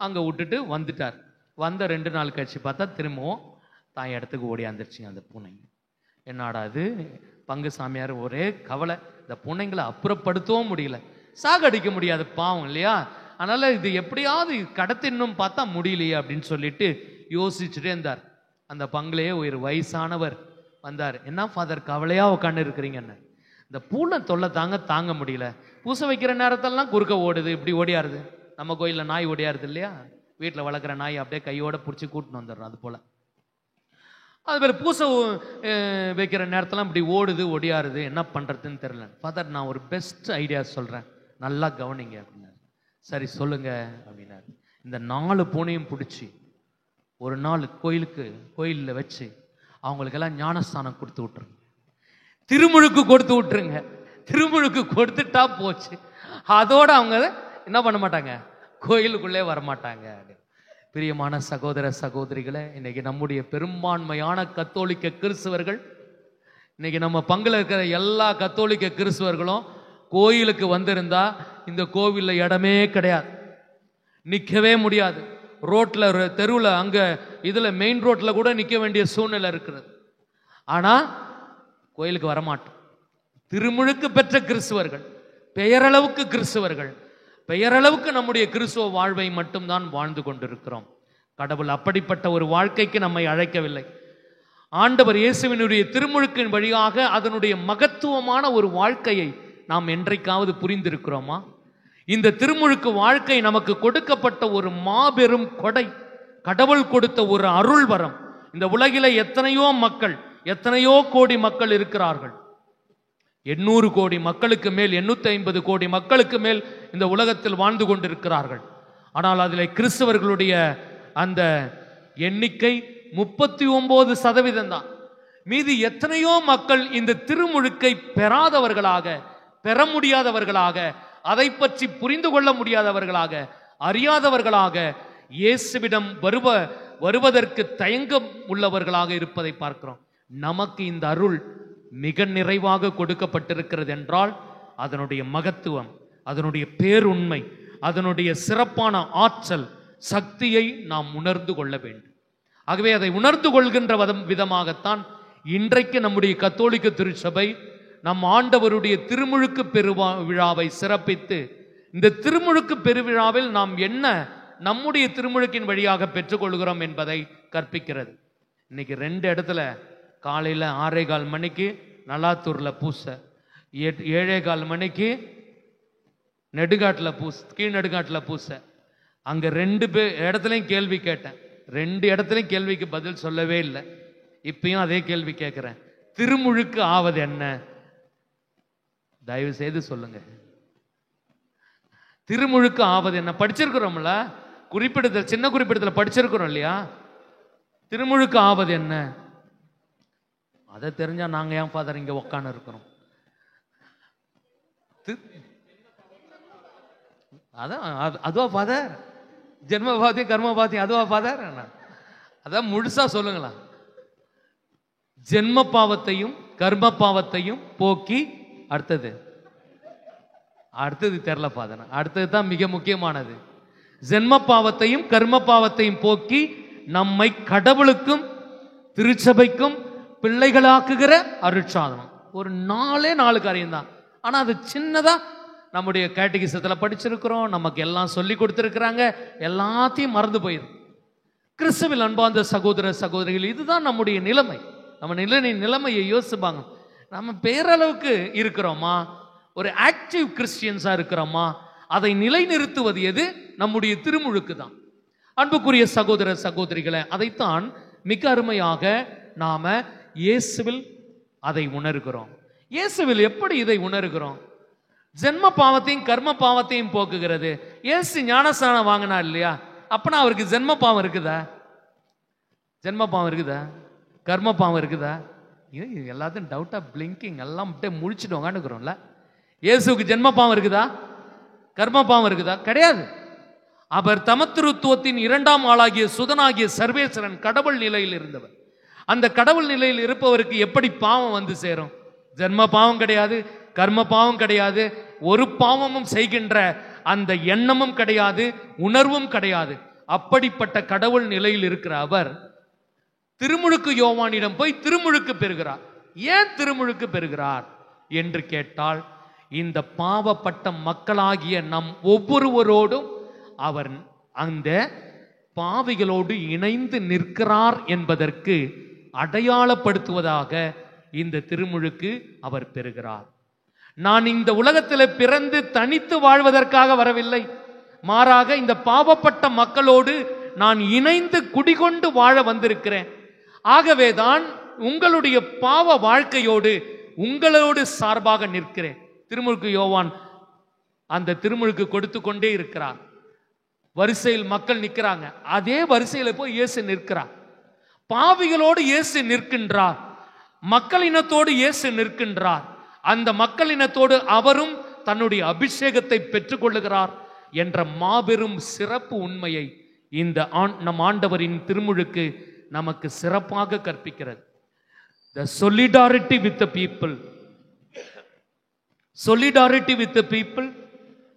அங்கே விட்டுட்டு வந்துட்டார். வந்த 2 நாள் கழிச்சு பார்த்தா திரும்பவும் தான் இடத்துக்கு ஓடியாந்துருச்சுங்க அந்த பூனைங்க. என்னடா அது, பங்கு சாமியார் ஒரே கவலை, இந்த பூனைங்களை அப்புறப்படுத்தவும் முடியல, சாகடிக்க முடியாது பாவம் இல்லையா, அதனால இது எப்படியாவது கடத்தின்னும் பார்த்தா முடியலையே அப்படின்னு சொல்லிட்டு யோசிச்சுட்டே இருந்தார். அந்த பங்குலேயே ஒரு வயசானவர் வந்தார். என்ன ஃபாதர் கவலையா உட்காந்து இருக்கிறீங்கன்னு, இந்த பூனை தொல்லை தாங்க முடியல, பூசை வைக்கிற நேரத்தெல்லாம் குறுக்க ஓடுது, இப்படி ஓடியாருது, நம்ம கோயிலில் நாய் ஓடியாருது இல்லையா, வீட்டில் வளர்க்குற நாய் அப்படியே கையோட பிடிச்சி கூட்டின்னு வந்துடுறோம், அது போல் அது பேர் பூசை வைக்கிற நேரத்தெல்லாம் இப்படி ஓடுது ஒடியாருது, என்ன பண்ணுறதுன்னு தெரியல. ஃபாதர் நான் ஒரு பெஸ்ட் ஐடியா சொல்கிறேன், நல்லா கவனிங்க அப்படின்னாரு. சரி சொல்லுங்க அப்படின்னாரு. இந்த 4 பூனையும் பிடிச்சி ஒரு நாள் கோயிலில் வச்சு அவங்களுக்கெல்லாம் ஞானஸ்தானம் கொடுத்து விட்டுருங்க, திருமுழுக்கு கொடுத்து விட்டுருங்க. திருமுழுக்கு கொடுத்துட்டா போச்சு, அதோட அவங்க என்ன பண்ண மாட்டாங்க, கோயிலுக்குள்ளே வரமாட்டாங்க. பிரியமான சகோதர சகோதரிகளை, இன்னைக்கு நம்முடைய பெரும்பான்மையான கத்தோலிக்க கிறிஸ்தவர்கள், இன்னைக்கு நம்ம பங்குல இருக்கிற எல்லா கத்தோலிக்க கிறிஸ்தவர்களும் கோயிலுக்கு வந்திருந்தா இந்த கோவிலில் இடமே கிடையாது, நிற்கவே முடியாது. ரோட்டில் தெருவில் அங்கே இதில் மெயின் ரோட்டில் கூட நிற்க வேண்டிய சூழ்நிலை இருக்கிறது. ஆனால் கோயிலுக்கு வரமாட்டோம். திருமுழுக்கு பெற்ற கிறிஸ்துவர்கள், பெயரளவுக்கு கிறிஸ்துவர்கள், பெயரளவுக்கு நம்முடைய கிறிஸ்துவ வாழ்வை மட்டும்தான் வாழ்ந்து கொண்டிருக்கிறோம். கடவுள் அப்படிப்பட்ட ஒரு வாழ்க்கைக்கு நம்மை அழைக்கவில்லை. ஆண்டவர் இயேசுவினுடைய திருமுழுக்கின் வழியாக அதனுடைய மகத்துவமான ஒரு வாழ்க்கையை நாம் என்றைக்காவது புரிந்திருக்கிறோமா? இந்த திருமுழுக்கு வாழ்க்கை நமக்கு கொடுக்கப்பட்ட ஒரு மாபெரும் கொடை, கடவுள் கொடுத்த ஒரு அருள் வரம். இந்த உலகில எத்தனையோ மக்கள், எத்தனையோ கோடி மக்கள் இருக்கிறார்கள். 800 கோடி மக்களுக்கு மேல், 850 கோடி மக்களுக்கு மேல் இந்த உலகத்தில் வாழ்ந்து கொண்டிருக்கிறார்கள். ஆனால் அதில் கிறிஸ்தவர்களுடைய அந்த எண்ணிக்கை 39% தான். மீதி எத்தனையோ மக்கள் இந்த திருமுழுக்கை பெறாதவர்களாக, பெற முடியாதவர்களாக, அதை பற்றி புரிந்து கொள்ள முடியாதவர்களாக, அறியாதவர்களாக, இயேசுவிடம் வருவதற்கு தயங்கம் உள்ளவர்களாக இருப்பதை பார்க்கிறோம். நமக்கு இந்த அருள் மிக நிறைவாக கொடுக்கப்பட்டிருக்கிறது என்றால் அதனுடைய மகத்துவம், அதனுடைய பேருண்மை, அதனுடைய சிறப்பான ஆற்றல், சக்தியை நாம் உணர்ந்து கொள்ள வேண்டும். ஆகவே அதை உணர்ந்து கொள்கின்ற விதமாகத்தான் இன்றைக்கு நம்முடைய கத்தோலிக்க திருச்சபை நம் ஆண்டவருடைய திருமுழுக்கு பெருவிழாவை சிறப்பித்து, இந்த திருமுழுக்கு பெருவிழாவில் நாம் என்ன நம்முடைய திருமுழுக்கின் வழியாக பெற்றுக்கொள்கிறோம் என்பதை கற்பிக்கிறது. இன்னைக்கு 2 இடத்துல காலையில் 6:15 மணிக்கு நலாத்தூர்ல பூசை, 7:15 மணிக்கு நெடுங்காட்டில் பூசை, கீழ் நெடுங்காட்டில் பூசை. அங்கே 2 இடத்துலையும் கேள்வி கேட்டேன். 2 இடத்துலையும் கேள்விக்கு பதில் சொல்லவே இல்லை. இப்பயும் அதே கேள்வி கேட்குறேன். திருமுழுக்கு ஆவது என்ன? தயவு செய்து சொல்லுங்க. திருமுழுக்கு ஆவது என்ன? படிச்சிருக்கிறோம்ல, குறிப்பிடுதல், சின்ன குறிப்பிடுதல் படிச்சிருக்கிறோம் இல்லையா? திருமுழுக்கு ஆவது என்ன? அதை தெரிஞ்சா நாங்க ஏன் ஃபாதர் இங்க உட்கார்ந்து இருக்கிறோம்? அதான் அதுவா ஃபாதர்? ஜென்மபாத்தியம் கர்மபாத்தியம் அதுவா ஃபாதர்? அதான் முழுசா சொல்லுங்களா. ஜென்ம பாவத்தையும் கர்ம பாவத்தையும் போக்கி அடுத்தது தெரியல ஃபாதர். அடுத்தது தான் மிக முக்கியமானது. ஜென்ம பாவத்தையும் கர்ம பாவத்தையும் போக்கி நம்மை கடவுளுக்கும் திருச்சபைக்கும் பிள்ளைகளாக்குகிற அருட்சாதனம். ஒரு 4 காரியம் தான். ஆனா அது சின்னதா நம்முடைய கேட்டகிசத்துல படிச்சிருக்கிறோம், நமக்கு எல்லாம் சொல்லி கொடுத்திருக்கிறாங்க, எல்லாத்தையும் மறந்து போயிரு. கிறிஸ்துவில் அன்பார்ந்த சகோதர சகோதரிகள், இதுதான் நம்முடைய நிலைமை. நம்ம நிலைமையை யோசிப்பாங்க. நம்ம பேரளவுக்கு இருக்கிறோமா? ஒரு ஆக்டிவ் கிறிஸ்டியன்ஸா இருக்கிறோமா? அதை நிலைநிறுத்துவது எது? நம்முடைய திருமுழுக்கு தான். அன்புக்குரிய சகோதர சகோதரிகளை, அதைத்தான் மிக அருமையாக நாம இயேசுவில் அதை உணர்கிறோம். இயேசுவில் எப்படி இதை உணர்கிறோம்? ஜென்ம பாவத்தையும் கர்ம பாவத்தையும் போக்குகிறது. இயேசு ஞானஸ்நானம் வாங்கினா இல்லையா? அப்பனா அவருக்கு ஜென்ம பாவம் இருக்குதா? ஜென்ம பாவம் இருக்குதா? கர்ம பாவம் இருக்குதா? எல்லாத்தையும் டவுட்டா பிளிங்கிங் எல்லாம் முழிச்சுட்டு உட்காந்துக்கிறோம்ல. இயேசுக்கு ஜென்ம பாவம் இருக்குதா? கர்ம பாவம் இருக்குதா? கிடையாது. அவர் தமத்திருத்துவத்தின் 2ஆம் ஆளாகிய சுதனாகிய சர்வேஸ்வரன் கடவுள் நிலையில் இருந்தவர். அந்த கடவுள் நிலையில் இருப்பவருக்கு எப்படி பாவம் வந்து சேரும்? ஜென்ம பாவம் கிடையாது, கர்ம பாவம் கிடையாது, ஒரு பாவமும் செய்கின்ற அந்த எண்ணமும் கிடையாது, உணர்வும் கிடையாது. அப்படிப்பட்ட கடவுள் நிலையில் இருக்கிற அவர் திருமுழுக்கு யோவானிடம் போய் திருமுழுக்கு பெறுகிறார். ஏன் திருமுழுக்கு பெறுகிறார் என்று கேட்டால், இந்த பாவப்பட்ட மக்களாகிய நம் ஒவ்வொருவரோடும் அவர் அந்த பாவிகளோடு இணைந்து நிற்கிறார் என்பதற்கு அடையாளப்படுத்துவதாக இந்த திருமுழுக்கு அவர் பெறுகிறார். நான் இந்த உலகத்தில் பிறந்து தனித்து வாழ்வதற்காக வரவில்லை, மாறாக இந்த பாவப்பட்ட மக்களோடு நான் இணைந்து குடிகொண்டு வாழ வந்திருக்கிறேன். ஆகவேதான் உங்களுடைய பாவ வாழ்க்கையோடு உங்களோடு சார்பாக நிற்கிறேன். திருமுழுக்கு யோவான் அந்த திருமுழுக்கு கொடுத்து கொண்டே இருக்கிறார். வரிசையில் மக்கள் நிற்கிறாங்க, அதே வரிசையில போய் இயேசு நிற்கிறார். பாவிகளோடு இயேசு நிற்கின்றார், மக்களினத்தோடு இயேசு நிற்கின்றார். அந்த மக்களினத்தோடு அவரும் தன்னுடைய அபிஷேகத்தை பெற்றுக் கொள்ளுகிறார் என்ற மாபெரும் சிறப்பு உண்மையை இந்த நம் ஆண்டவரின் திருமுழுக்கு நமக்கு சிறப்பாக கற்பிக்கிறது. The solidarity with the people, solidarity with the people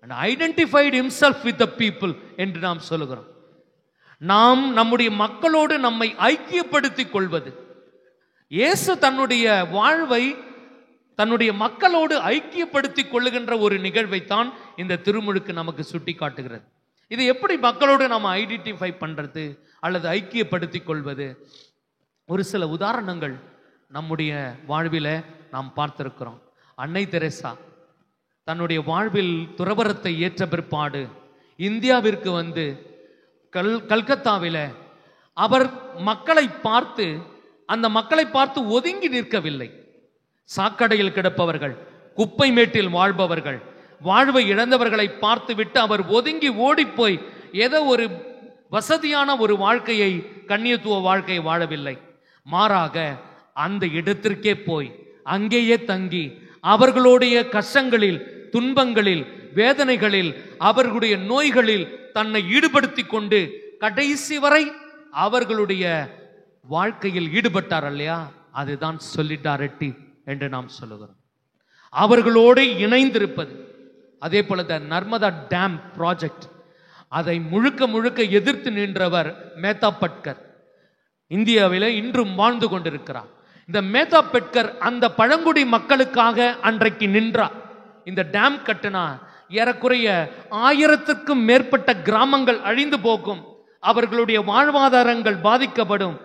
and identified himself with the people என்று நாம் சொல்லுகிறோம். நாம் நம்முடைய மக்களோடு நம்மை ஐக்கியப்படுத்திக் கொள்வது. இயேசு தன்னுடைய வாழ்வை தன்னுடைய மக்களோடு ஐக்கியப்படுத்திக் கொள்ளுகின்ற ஒரு நிகழ்வை தான் இந்த திருமுழுக்கு நமக்கு சுட்டி காட்டுகிறது. இது எப்படி மக்களோடு நாம் ஐடென்டிஃபை பண்றது அல்லது ஐக்கியப்படுத்திக் கொள்வது? ஒரு சில உதாரணங்கள் நம்முடைய வாழ்வில் நாம் பார்த்திருக்கிறோம். அன்னை தெரேசா தன்னுடைய வாழ்வில் துறவரத்தை ஏற்ற பிற்பாடு இந்தியாவிற்கு வந்து கல்கத்தாவில் அவர் மக்களை பார்த்து அந்த மக்களை பார்த்து ஒதுங்கி நிற்கவில்லை. சாக்கடையில் கிடப்பவர்கள், குப்பை மேட்டில் வாழ்பவர்கள், வாழ்வை இழந்தவர்களை பார்த்து விட்டு அவர் ஒதுங்கி ஓடிப்போய் ஏதோ ஒரு வசதியான ஒரு வாழ்க்கையை, கண்ணியத்துவ வாழ்க்கையை வாழவில்லை. மாறாக அந்த இடத்திற்கே போய் அங்கேயே தங்கி அவர்களுடைய கஷ்டங்களில், துன்பங்களில், வேதனைகளில், அவர்களுடைய நோய்களில் தன்னை ஈடுபடுத்தி கொண்டு கடைசி வரை அவர்களுடைய வாழ்க்கையில் ஈடுபட்டார் இல்லையா? அதுதான் சொலிடாரிட்டி என்று நாம் சொல்லுகிறோம். அவர்களோடு இணைந்திருப்பது. அதே போல நர்மதா டேம் ப்ராஜெக்ட், அதை முழுக்க முழுக்க எதிர்த்து நின்றவர் மேத்தா பட்கர். இந்தியாவில் இன்றும் வாழ்ந்து கொண்டிருக்கிறார். இந்த மேத்தா பட்கர் அந்த பழங்குடி மக்களுக்காக அன்றைக்கு நின்றார். இந்த டேம் கட்டினா ஏறக்குறைய 1000க்கும் மேற்பட்ட கிராமங்கள் அழிந்து போகும், அவர்களுடைய வாழ்வாதாரங்கள் பாதிக்கப்படும்,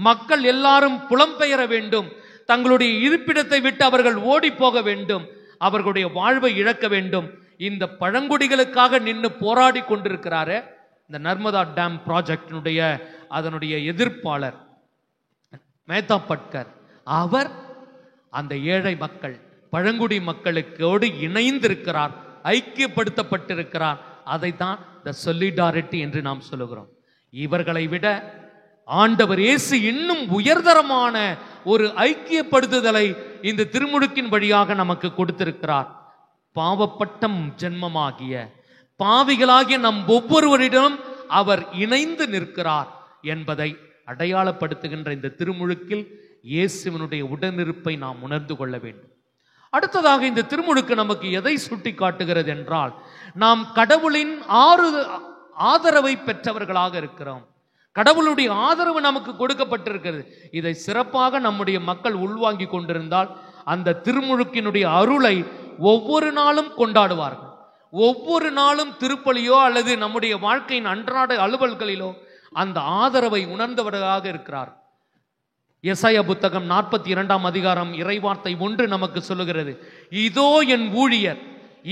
மக்கள் எல்லாரும் புலம்பெயர வேண்டும், தங்களுடைய இருப்பிடத்தை விட்டு அவர்கள் ஓடி போக வேண்டும், அவர்களுடைய வாழ்வை இழக்க வேண்டும். இந்த பழங்குடிகளுக்காக நின்று போராடி கொண்டிருக்கிறாரு இந்த நர்மதா டேம் ப்ராஜெக்டினுடைய அதனுடைய எதிர்ப்பாளர் மேத்தா பட்கர். அவர் அந்த ஏழை மக்கள், பழங்குடி மக்களுக்கோடு இணைந்திருக்கிறார், ஐக்கியப்படுத்தப்பட்டிருக்கிறார். அதை தான் த சொலிடாரிட்டி என்று நாம் சொல்லுகிறோம். இவர்களை விட ஆண்டவர் இயேசு இன்னும் உயர்தரமான ஒரு ஐக்கியப்படுத்துதலை இந்த திருமுழுக்கின் வழியாக நமக்கு கொடுத்திருக்கிறார். பாவப்பட்ட ஜென்மமாகிய பாவிகளாகிய நம் ஒவ்வொருவரிடம் அவர் இணைந்து நிற்கிறார் என்பதை அடையாளப்படுத்துகின்ற இந்த திருமுழுக்கில் இயேசுவினுடைய உடனிருப்பை நாம் உணர்ந்து கொள்ள வேண்டும். அடுத்ததாக இந்த திருமுழுக்கு நமக்கு எதை சுட்டி காட்டுகிறது என்றால், நாம் கடவுளின் ஆதரவை பெற்றவர்களாக இருக்கிறோம். கடவுளுடைய ஆதரவு நமக்கு கொடுக்கப்பட்டிருக்கிறது. இதை சிறப்பாக நம்முடைய மக்கள் உள்வாங்கி கொண்டிருந்தால் அந்த திருமுழுக்கினுடைய அருளை ஒவ்வொரு நாளும் கொண்டாடுவார்கள். ஒவ்வொரு நாளும் திருப்பலியோ அல்லது நம்முடைய வாழ்க்கையின் அன்றாட அலுவல்களிலோ அந்த ஆதரவை உணர்ந்தவர்களாக இருக்கிறார். எசாயா புத்தகம் 42ஆம் அதிகாரம் இறைவார்த்தை 1 நமக்கு சொல்லுகிறது, இதோ என் ஊழியர்,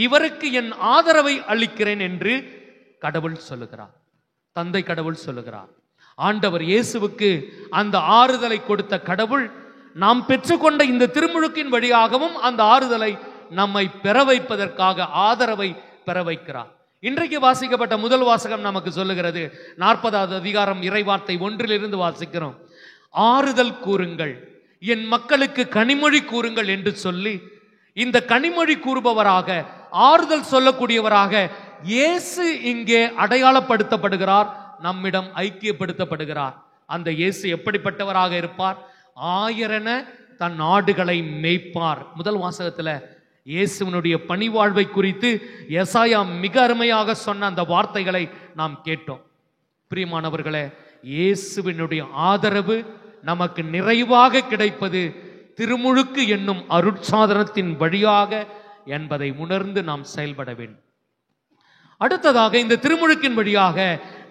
இவருக்கு என் ஆதரவை அளிக்கிறேன் என்று கடவுள் சொல்லுகிறார். தந்தை கடவுள் சொல்லுகிறார். ஆண்டவர் இயேசுவுக்கு அந்த ஆறுதலை கொடுத்த கடவுள் நாம் பெற்றுக்கொண்ட இந்த திருமுழுக்கின் வழியாகவும் அந்த ஆறுதலை நம்மை பெற வைப்பதற்காக ஆதரவை பெற வைக்கிறார். இன்றைக்கு வாசிக்கப்பட்ட முதல் வாசகம் நமக்கு சொல்லுகிறது, 40வது அதிகாரம் இறைவார்த்தை 1 வாசிக்கிறோம். ஆறுதல் கூறுங்கள், என் மக்களுக்கு கனிமொழி கூறுங்கள் என்று சொல்லி இந்த கனிமொழி கூறுபவராக, ஆறுதல் சொல்லக்கூடியவராக இயேசு இங்கே அடையாளப்படுத்தப்படுகிறார், நம்மிடம் ஐக்கியப்படுத்தப்படுகிறார். அந்த இயேசு எப்படிப்பட்டவராக இருப்பார்? ஆயரென தன் ஆடுகளை மேய்ப்பார். முதல் வாசகத்துல இயேசுவினுடைய பணிவாழ்வை குறித்து எசாயா மிக அருமையாக சொன்ன அந்த வார்த்தைகளை நாம் கேட்டோம். பிரியமானவர்களே, இயேசுவினுடைய ஆதரவு நமக்கு நிறைவாக கிடைப்பது திருமுழுக்கு என்னும் அருட்சாதனத்தின் வழியாக என்பதை உணர்ந்து நாம் செயல்பட வேண்டும். அடுத்ததாக இந்த திருமுழுக்கின் வழியாக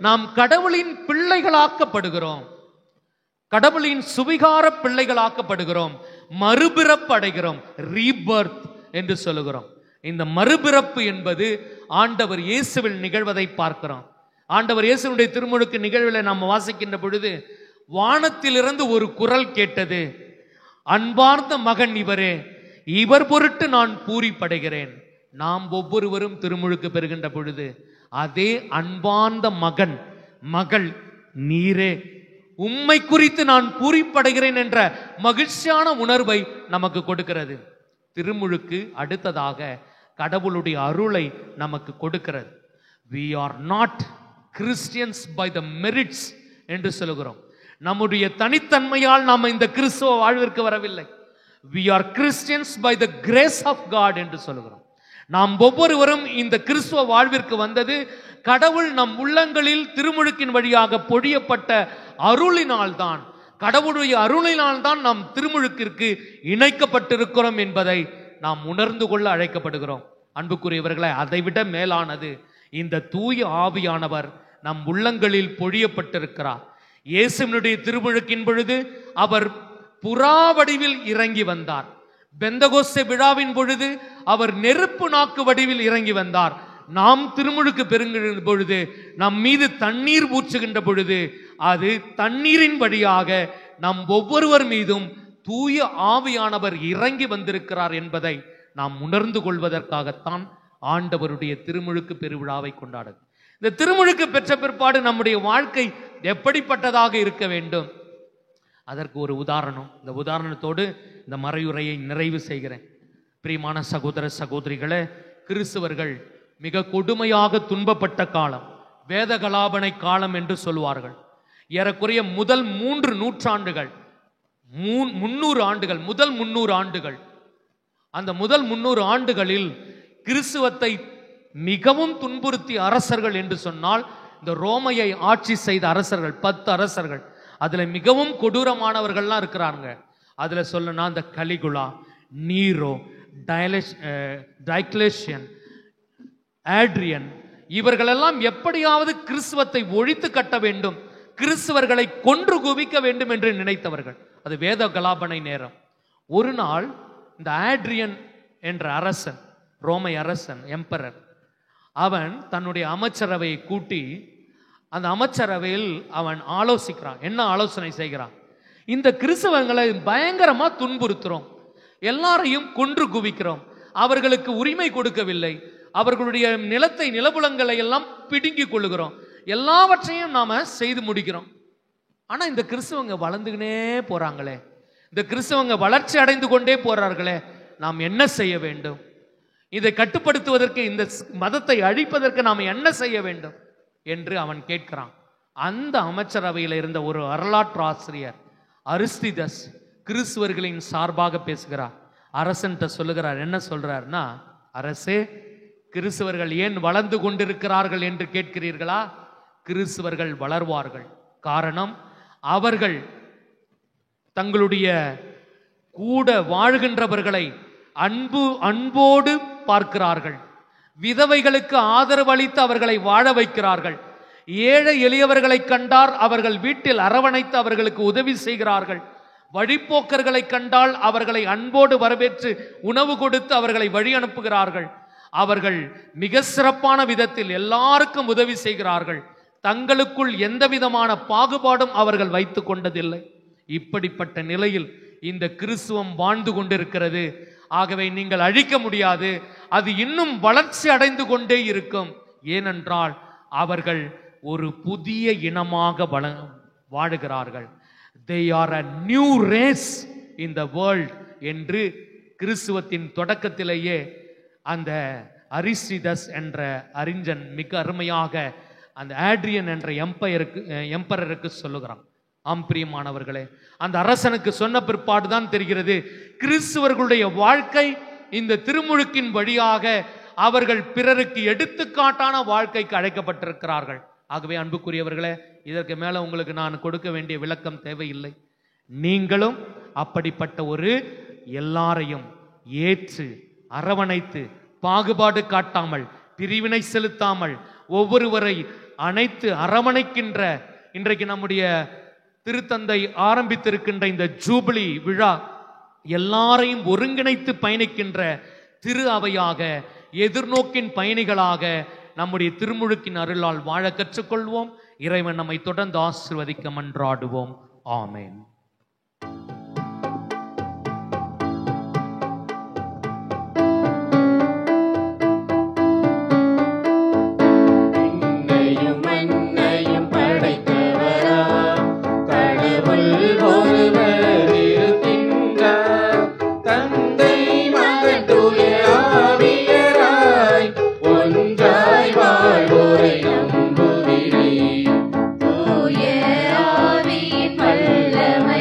நாம் கடவுளின் பிள்ளைகளாக்கப்படுகிறோம், கடவுளின் சுவிகார பிள்ளைகளாக்கப்படுகிறோம், மறுபிறப்பு அடைகிறோம், ரீபர்த் என்று சொல்லுகிறோம். இந்த மறுபிறப்பு என்பது ஆண்டவர் இயேசுவில் நிகழ்வதை பார்க்கிறோம். ஆண்டவர் இயேசுனுடைய திருமுழுக்கு நிகழ்வில் நாம் வாசிக்கின்ற பொழுது வானத்திலிருந்து ஒரு குரல் கேட்டது, அன்பார்ந்த மகன் இவரே, இவர் பொருட்டு நான் பூரிப்படைகிறேன். நாம் ஒவ்வொருவரும் திருமுழுக்கு பெறுகின்ற பொழுது அதே அன்பார்ந்த மகன் மகள் நீரே, உம்மை குறித்து நான் பூரிப்படைகிறேன் என்ற மகிழ்ச்சியான உணர்வை நமக்கு கொடுக்கிறது. திருமுழுக்கு அடுத்ததாக கடவுளுடைய அருளை நமக்கு கொடுக்கிறது. We are not Christians by the merits என்று சொல்லுகிறோம். நம்முடைய தனித்தன்மையால் நாம் இந்த கிறிஸ்துவ வாழ்விற்கு வரவில்லை. We are Christians by the grace of God என்று சொல்லுகிறோம். நாம் ஒவ்வொருவரும் இந்த கிறிஸ்துவ வாழ்விற்கு வந்தது கடவுள் நம் உள்ளங்களில் திருமுழுக்கின் வழியாக பொழியப்பட்ட அருளினால் தான். கடவுளுடைய அருளினால் தான் நாம் திருமுழுக்கிற்கு இணைக்கப்பட்டிருக்கிறோம் என்பதை நாம் உணர்ந்து கொள்ள அழைக்கப்படுகிறோம். அன்புக்குரியவர்களை, அதைவிட மேலானது இந்த தூய ஆவியானவர் நம் உள்ளங்களில் பொழியப்பட்டிருக்கிறார். இயேசுவினுடைய திருமுழுக்கின் பொழுது அவர் புறா வடிவில் இறங்கி வந்தார். பெந்தகோஸ்தே விழாவின் பொழுது அவர் நெருப்பு நாக்கு வடிவில் இறங்கி வந்தார். நாம் திருமுழுக்கு பெறுகின்ற பொழுது, நம் மீது தண்ணீர் ஊற்றுகின்ற பொழுது, அது தண்ணீரின் வழியாக நம் ஒவ்வொருவர் மீதும் தூய ஆவியானவர் இறங்கி வந்திருக்கிறார் என்பதை நாம் உணர்ந்து கொள்வதற்காகத்தான் ஆண்டவருடைய திருமுழுக்கு பெருவிழாவை கொண்டாடுது. இந்த திருமுழுக்கு பெற்ற பிற்பாடு நம்முடைய வாழ்க்கை எப்படிப்பட்டதாக இருக்க வேண்டும்? அதற்கு ஒரு உதாரணம், இந்த உதாரணத்தோடு இந்த மறையுரையை நிறைவு செய்கிறேன். பிரியமான சகோதர சகோதரிகளே, கிறிஸ்தவர்கள் மிக கொடுமையாக துன்பப்பட்ட காலம் வேதகலாபனை காலம் என்று சொல்வார்கள். ஏறக்குறைய முதல் 3 நூற்றாண்டுகள், 300 ஆண்டுகள், முதல் 300 ஆண்டுகள், அந்த முதல் 300 ஆண்டுகளில் கிறிஸ்துவத்தை மிகவும் துன்புறுத்திய அரசர்கள் என்று சொன்னால் இந்த ரோமையை ஆட்சி செய்த அரசர்கள், 10 அரசர்கள். அதுல மிகவும் கொடூரமானவர்கள்லாம் இருக்கிறாங்க. அதுல சொல்லனா இந்த கலிகுலா, நீரோ, டைக்லேஷியன், ஆட்ரியன், இவர்களெல்லாம் எப்படியாவது கிறிஸ்துவத்தை ஒழித்து கட்ட வேண்டும், கிறிஸ்தவர்களை கொன்று குவிக்க வேண்டும் என்று நினைத்தவர்கள். அது வேத கலாபனை நேரம். ஒரு நாள் இந்த ஆட்ரியன் என்ற அரசன், ரோமை அரசன், எம்பரர், அவன் தன்னுடைய அமைச்சரவையை கூட்டி அந்த அமைச்சரவையில் அவன் ஆலோசிக்கிறான். என்ன ஆலோசனை செய்கிறான்? இந்த கிறிஸ்தவங்களை பயங்கரமா துன்புறுத்துறோம், எல்லாரையும் கொன்று குவிக்கிறோம், அவர்களுக்கு உரிமை கொடுக்கவில்லை, அவர்களுடைய நிலத்தை, நிலபுலங்களை எல்லாம் பிடுங்கி கொள்ளுகிறோம், எல்லாவற்றையும் நாம செய்து முடிக்கிறோம். ஆனா இந்த கிறிஸ்தவங்க வளர்ந்துக்கினே போறாங்களே, இந்த கிறிஸ்தவங்க வளர்ச்சி அடைந்து கொண்டே போறார்களே, நாம் என்ன செய்ய வேண்டும்? இதை கட்டுப்படுத்துவதற்கு, இந்த மதத்தை அழிப்பதற்கு நாம் என்ன செய்ய வேண்டும் என்று அவன் கேட்கிறான். அந்த அமைச்சரவையில் இருந்த ஒரு வரலாற்று ஆசிரியர் அரிஸ்திதஸ் கிறிஸ்துவர்களின் சார்பாக பேசுகிறார். அரசன்ட்ட சொல்லுகிறார். என்ன சொல்றார்னா, அரசே, கிறிஸ்தவர்கள் ஏன் வளர்ந்து கொண்டிருக்கிறார்கள் என்று கேட்கிறீர்களா? கிறிஸ்தவர்கள் வளர்வார்கள். காரணம், அவர்கள் தங்களுடைய கூட வாழ்கின்றவர்களை அன்போடு பார்க்கிறார்கள், விதவைகளுக்கு ஆதரவு அளித்து அவர்களை வாழ வைக்கிறார்கள், ஏழை எளியவர்களை கண்டால் அவர்கள் வீட்டில் அரவணைத்து அவர்களுக்கு உதவி செய்கிறார்கள், வழிப்போக்கர்களை கண்டால் அவர்களை அன்போடு வரவேற்று உணவு கொடுத்து அவர்களை வழி அனுப்புகிறார்கள், அவர்கள் மிக சிறப்பான விதத்தில் எல்லாருக்கும் உதவி செய்கிறார்கள், தங்களுக்குள் எந்த விதமான பாகுபாடும் அவர்கள் வைத்துக் கொண்டதில்லை. இப்படிப்பட்ட நிலையில் இந்த கிறிஸ்துவம் வாழ்ந்து கொண்டிருக்கிறது. ஆகவே நீங்கள் அழிக்க முடியாது, அது இன்னும் வளர்ச்சி அடைந்து கொண்டே இருக்கும். ஏனென்றால் அவர்கள் ஒரு புதிய இனமாக வாழுகிறார்கள். They are a new race in the world என்று கிறிஸ்துவத்தின் தொடக்கத்திலேயே அந்த அரிஸ்டிதஸ் என்ற அறிஞன் மிக அருமையாக அந்த ஆட்ரியன் என்ற எம்பரருக்கு சொல்லுகிறான். ஆம்பிரியமானவர்களே, அந்த அரசனுக்கு சொன்ன பிற்பாடு தான் தெரிகிறது கிறிஸ்துவர்களுடைய வாழ்க்கை இந்த திருமுழுக்கின் வழியாக அவர்கள் பிறருக்கு எடுத்துக்காட்டான வாழ்க்கைக்கு அழைக்கப்பட்டிருக்கிறார்கள். ஆகவே அன்புக்குரியவர்களே, இதற்கு மேல உங்களுக்கு நான் கொடுக்க வேண்டிய விளக்கம் தேவையில்லை. நீங்களும் அப்படிப்பட்ட ஒரு எல்லாரையும் ஏற்று அரவணைத்து பாகுபாடு காட்டாமல் பிரிவினை செலுத்தாமல் ஒவ்வொருவரை அனைத்து அரவணைக்கின்ற, இன்றைக்கு நம்முடைய திருத்தந்தை ஆரம்பித்திருக்கின்ற இந்த ஜூபிலி விழா எல்லாரையும் ஒருங்கிணைத்து பயணிக்கின்ற திரு அவையாக, எதிர்நோக்கின் பயணிகளாக நம்முடைய திருமுழுக்கின் அருளால் வாழ கற்றுக்கொள்வோம். இறைவன் நம்மை தொடர்ந்து ஆசீர்வதிக்க மன்றாடுவோம். ஆமென். தூய ஆவியின் வல்லமை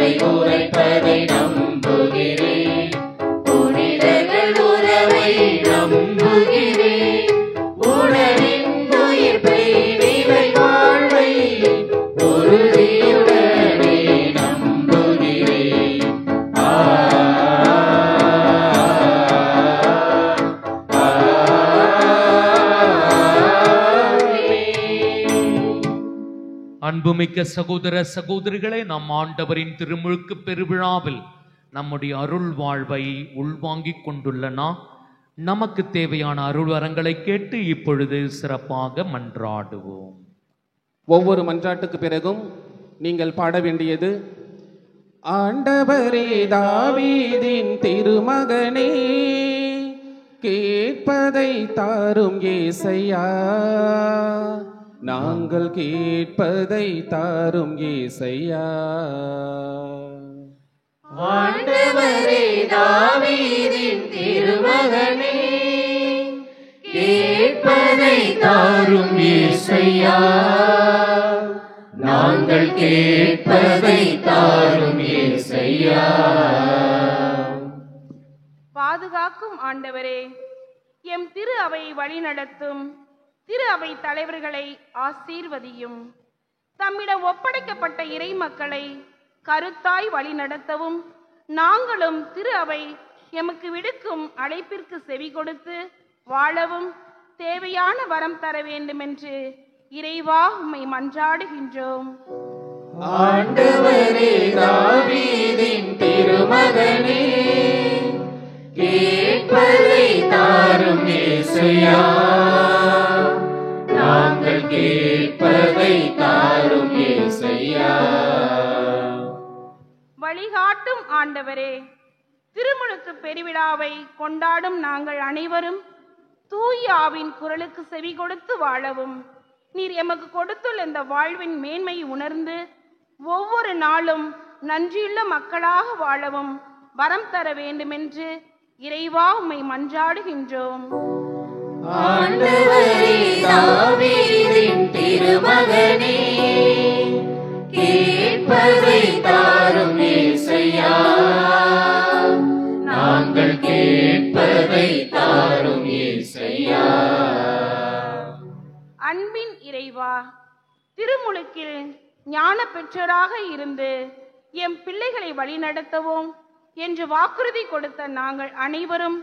அவை உரைப்பதை நம்புகிறேன். புனிதர்கள் உறவை நம்புகிறேன். உடலின் உயிர்ப்பை நிலை வாழ்வை உறுதியுடனே நம்புகிறேன். அன்புமிக்க சகோதர சகோதரிகளே, நம் ஆண்டவரின் திருமுழுக்கு பெருவிழாவில் நம்முடைய அருள் வாழ்வை உள்வாங்கிக் கொண்டுள்ள நாம் நமக்கு தேவையான அருள் வரங்களை கேட்டு இப்பொழுது சிறப்பாக மன்றாடுவோம். ஒவ்வொரு மன்றாட்டுக்கு பிறகும் நீங்கள் பாட வேண்டியது, ஆண்டவரே தாவீதின் திருமகனே, கேட்பதை தாரும் ஏசையா, நாங்கள் கேட்பதை தாரும் ஏசையா. ஆண்டவரே தாவீதின் திருமகனே, கேட்பதை தாரும் ஏசையா, நாங்கள் கேட்பதை தாரும் ஏசையா. பாதுகாக்கும் ஆண்டவரே, எம் திரு அவை வழிநடத்தும் திரு அவை தலைவர்களை ஆசீர்வதியும். தம்மிடம் ஒப்படைக்கப்பட்ட இறை மக்களை கருத்தாய் வழிநடத்தவும், நாங்களும் திரு அவை எமக்கு விடுக்கும் அழைப்பிற்கு செவி கொடுத்து வாழவும் தேவையான வரம் தர வேண்டுமென்று இறைவா உம்மை மன்றாடுகின்றோம். ஆண்டவரே தாவீதின் திருமகனே, கேட்பதை தாரும் ஏசையா, நாங்கள் கேட்பதை தாரும் ஏசையா. வழிகாட்டும் ஆண்டவரே, திருமுழுக்கு பெருவிழாவை கொண்டாடும் நாங்கள் அனைவரும் தூய ஆவின் குரலுக்கு செவி கொடுத்து வாழவும், நீர் எமக்கு கொடுத்துள்ள இந்த வாழ்வின் மேன்மை உணர்ந்து ஒவ்வொரு நாளும் நன்றியுள்ள மக்களாக வாழவும் வரம் தர வேண்டுமென்று இறைவா உம்மை மன்றாடுகின்றோம். ஆண்டவரே தாவீதின் திருமகனே, கேட்பதை தாரும் ஏசையா, நாங்கள் கேட்பதை தாரும் ஏசையா. அன்பின் இறைவா, திருமுழுக்கில் ஞான பெற்றோராக இருந்து எம் பிள்ளைகளை வழிநடத்தவும் என்று வாக்குறுதி கொடுத்த நாங்கள் அனைவரும்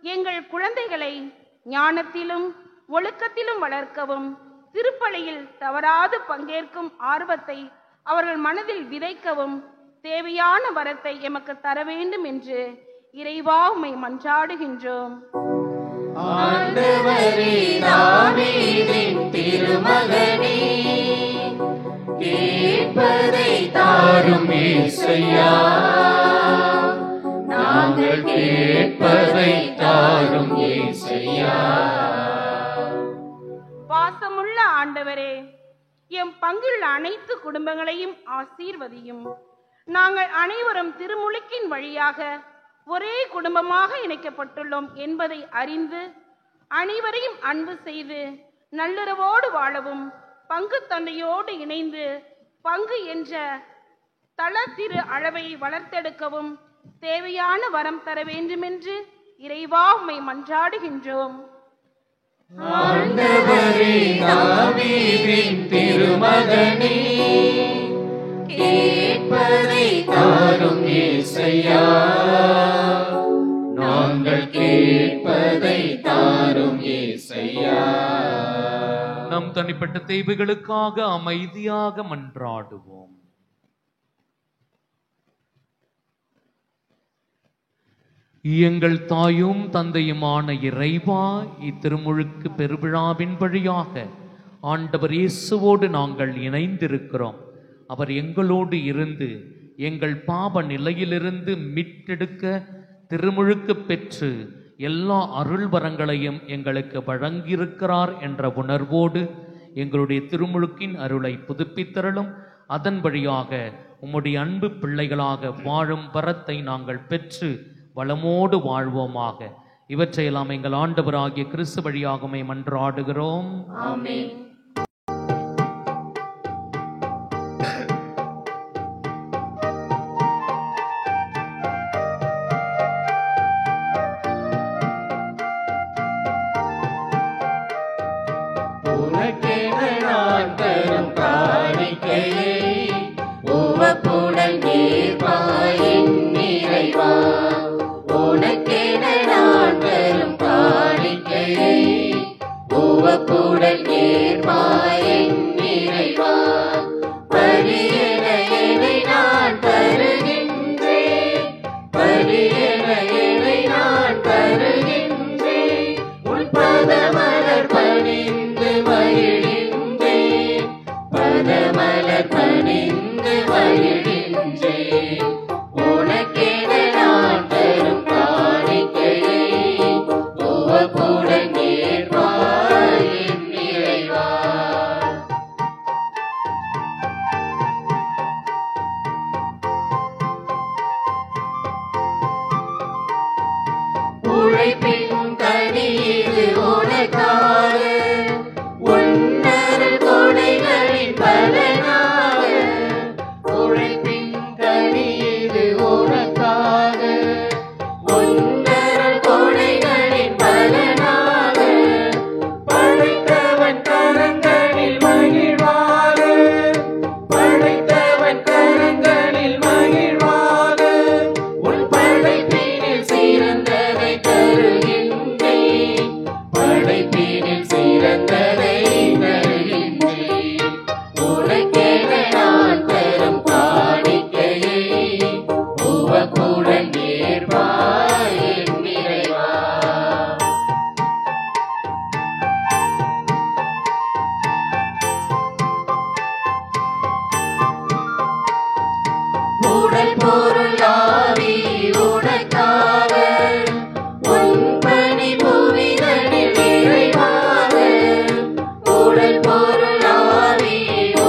எங்கள் குழந்தைகளை ஞானத்திலும் ஒழுக்கத்திலும் வளர்க்கவும், திருப்பலியில் தவறாது பங்கேற்கும் ஆர்வத்தை அவர்கள் மனதில் விதைக்கவும் தேவையான வரத்தை எமக்கு தர வேண்டும் என்று இறைவா உம்மை மன்றாடுகின்றோம். ஆண்டவரே தாவீதின் திருமகனே, கேட்பதை தாரும் ஏசையா, நாங்கள் கேட்பதை தாரும் ஏசையா. பாசமுள்ள ஆண்டவரே, எம் பங்கில் அனைத்து குடும்பங்களையும் ஆசீர்வதியும். நாங்கள் அனைவரும் திருமுழுக்கின் வழியாக ஒரே குடும்பமாக இணைக்கப்பட்டுள்ளோம் என்பதை அறிந்து அனைவரையும் அன்பு செய்து நல்லுறவோடு வாழவும், பங்கு தந்தையோடு இணைந்து பங்கு என்ற தள திரு அளவை வளர்த்தெடுக்கவும் தேவையான வரம் தர வேண்டுமென்று இறைவா உம்மை மன்றாடுகின்றோம். ஆண்டவரே தாவீதின் திருமகனே, கேட்பதை தாரும் ஏசையா, நாங்கள் கேட்பதை தாரும் ஏசையா. நம் தனிப்பட்ட தேவைகளுக்காக அமைதியாக மன்றாடுவோம். எங்கள் தாயும் தந்தையுமான இறைவா, இத்திருமுழுக்கு பெருவிழாவின் வழியாக ஆண்டவர் இயேசுவோடு நாங்கள் இணைந்திருக்கிறோம். அவர் எங்களோடு இருந்து எங்கள் பாவ நிலையிலிருந்து மீட்டெடுக்க திருமுழுக்கு பெற்று எல்லா அருள் வரங்களையும் எங்களுக்கு வழங்கியிருக்கிறார் என்ற உணர்வோடு எங்களுடைய திருமுழுக்கின் அருளை புதுப்பித்தருளும். அதன் வழியாக உம்முடைய அன்பு பிள்ளைகளாக வாழும் வரத்தை நாங்கள் பெற்று வளமோடு வாழ்வோமாக. இவற்றையெல்லாம் எங்கள் ஆண்டவராகிய கிறிஸ்து வழியாகவே மன்றாடுகிறோம். ஆமென். காணிக்கையை உவப்புடன் ஏற்பாயின் நிறைவா. உனக்கென நான் தரும் காணிக்கையை உவப்புடன் ஏற்பாயின் நிறைவா. பலியென எனை நான் தருகின்றேன், பலியென எனை நான் தருகின்றேன். உன் பதமலர் பணிந்து மகிழ்கின்றேன், பதமலர் பணிந்து மகிழ்கின்றேன். உனக்கென நான் தரும் காணிக்கையை உவப்புடன் ஏற்பாயின் நிறைவா. உழைப்பின் கனி இது உனக்காக, உன்னருள் கொடைகளின் பலனாக. உழைப்பின் கனி இது உனக்காக, உன்னருள் கொடைகளின் பலனாக. படைத்தவன் கரங்களில் மகிழ்வாக, படைத்தவன் கரங்களில் மகிழ்வாக. உன் படைப்பினில் சிறந்ததை தருகின்றேன், படைப்பினில் சிறந்ததை தருகின்றேன். உனக்கென நான் தரும் காணிக்கையை உவப்புடன் ஏற்பாயின் நிறைவா. உடல் பொருள் ஆவி உனக்காக, உன் பணி புவிதனில் நிறைவாக. உடல் பொருள் ஆவி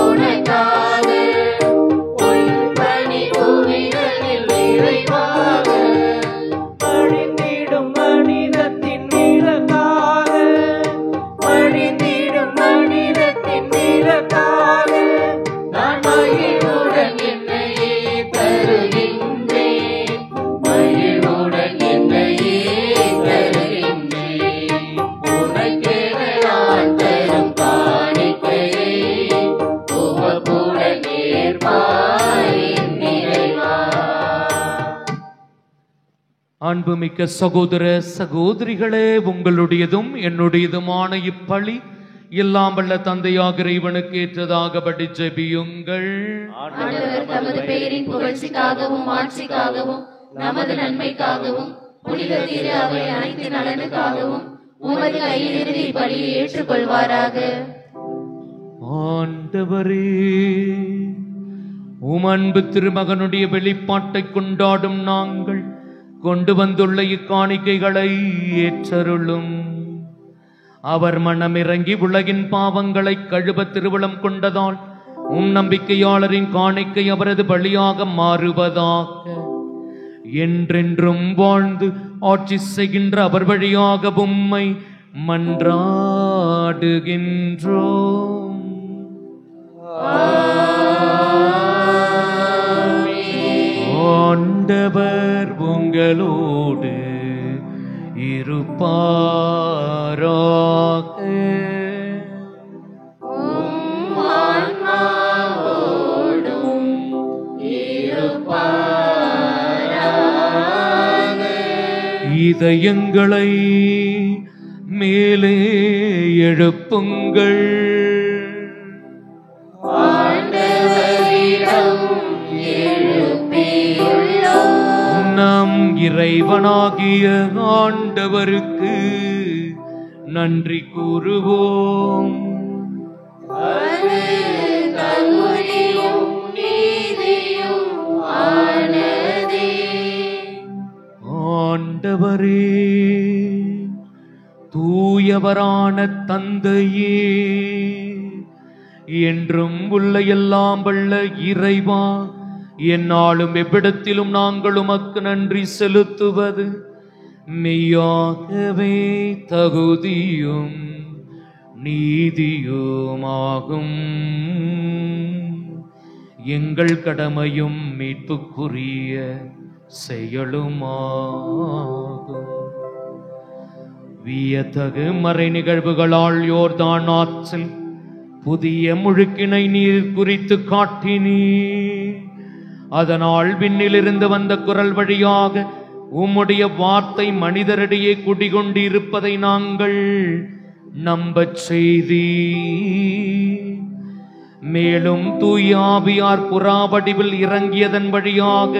உனக்காக, உன் பணி புவிதனில் நிறைவாக. பணிந்திடும் மனிதத்தின் விளக்காக, பணிந்திடும் மனிதத்தின் விளக்காக. நான் மகிழ்வுடன் என்னையே தருகின்றேன், மகிழ்வுடன் என்னையே தருகின்றேன். உனக்கென நான் தரும் காணிக்கையை உவப்புடன் ஏற்பாயின் நிறைவா. அன்புமிக்க சகோதர சகோதரிகளே, உங்களுடையதும் என்னுடையதுமான இப்பலி எல்லாம் வல்ல தந்தையாக இறைவனுக்கு ஏற்றதாகபடி ஜெபியுங்கள். ஆண்டவர் தமது பெயரின் புகழ்ச்சிக்காகவும் ஆட்சிக்காகவும் நமது நன்மைக்காகவும் புனித திரு அவை அனைத்து நலனுக்காகவும் உமது கையிலிருந்து இப்பலியை ஏற்றுக்கொள்வாராக. ஆண்டவரே, உம் அன்பு திருமகனுடைய வெளிப்பாட்டை கொண்டாடும் நாங்கள் கொண்டு வந்துள்ள இக்காணிக்கைகளை ஏற்றருளும். அவர் மனமிறங்கி உலகின் பாவங்களை கழுவ திருவுளம் கொண்டதால் உம் நம்பிக்கையாளரின் காணிக்கை அவரது பலியாக மாறுவதாக. என்றென்றும் வாழ்ந்து ஆட்சி செய்கின்ற அவர் வழியாக உம்மை மன்றாடுகின்றோம். ஆண்டவர் உங்களோடு இருப்பாராக. இதயங்களை மேலே எழுப்புங்கள். நம் இறைவனாகிய ஆண்டவருக்கு நன்றி கூறுவோம். ஆண்டவரே, தூயவரான தந்தையே, என்றும் உள்ள எல்லாம் வல்ல இறைவா, என்னாலும் எவ்விடத்திலும் நாங்கள் உமக்கு நன்றி செலுத்துவது மெய்யாகவே தகுதியும் நீதியுமாகும். எங்கள் கடமையும் மீட்புக்குரிய செயலுமாகும். வியத்தகு மறை நிகழ்வுகளால் யோர்தான் ஆற்றில் புதிய முழுக்கினை நீர் குறித்து காட்டினீர். அதனால் விண்ணிலிருந்து வந்த குரல் வழியாக உம்முடைய வார்த்தை மனிதரிடையே குடிகொண்டிருப்பதை நாங்கள் நம்பச் செய்தி. மேலும் தூய ஆவியார் புறா வடிவில் இறங்கியதன் வழியாக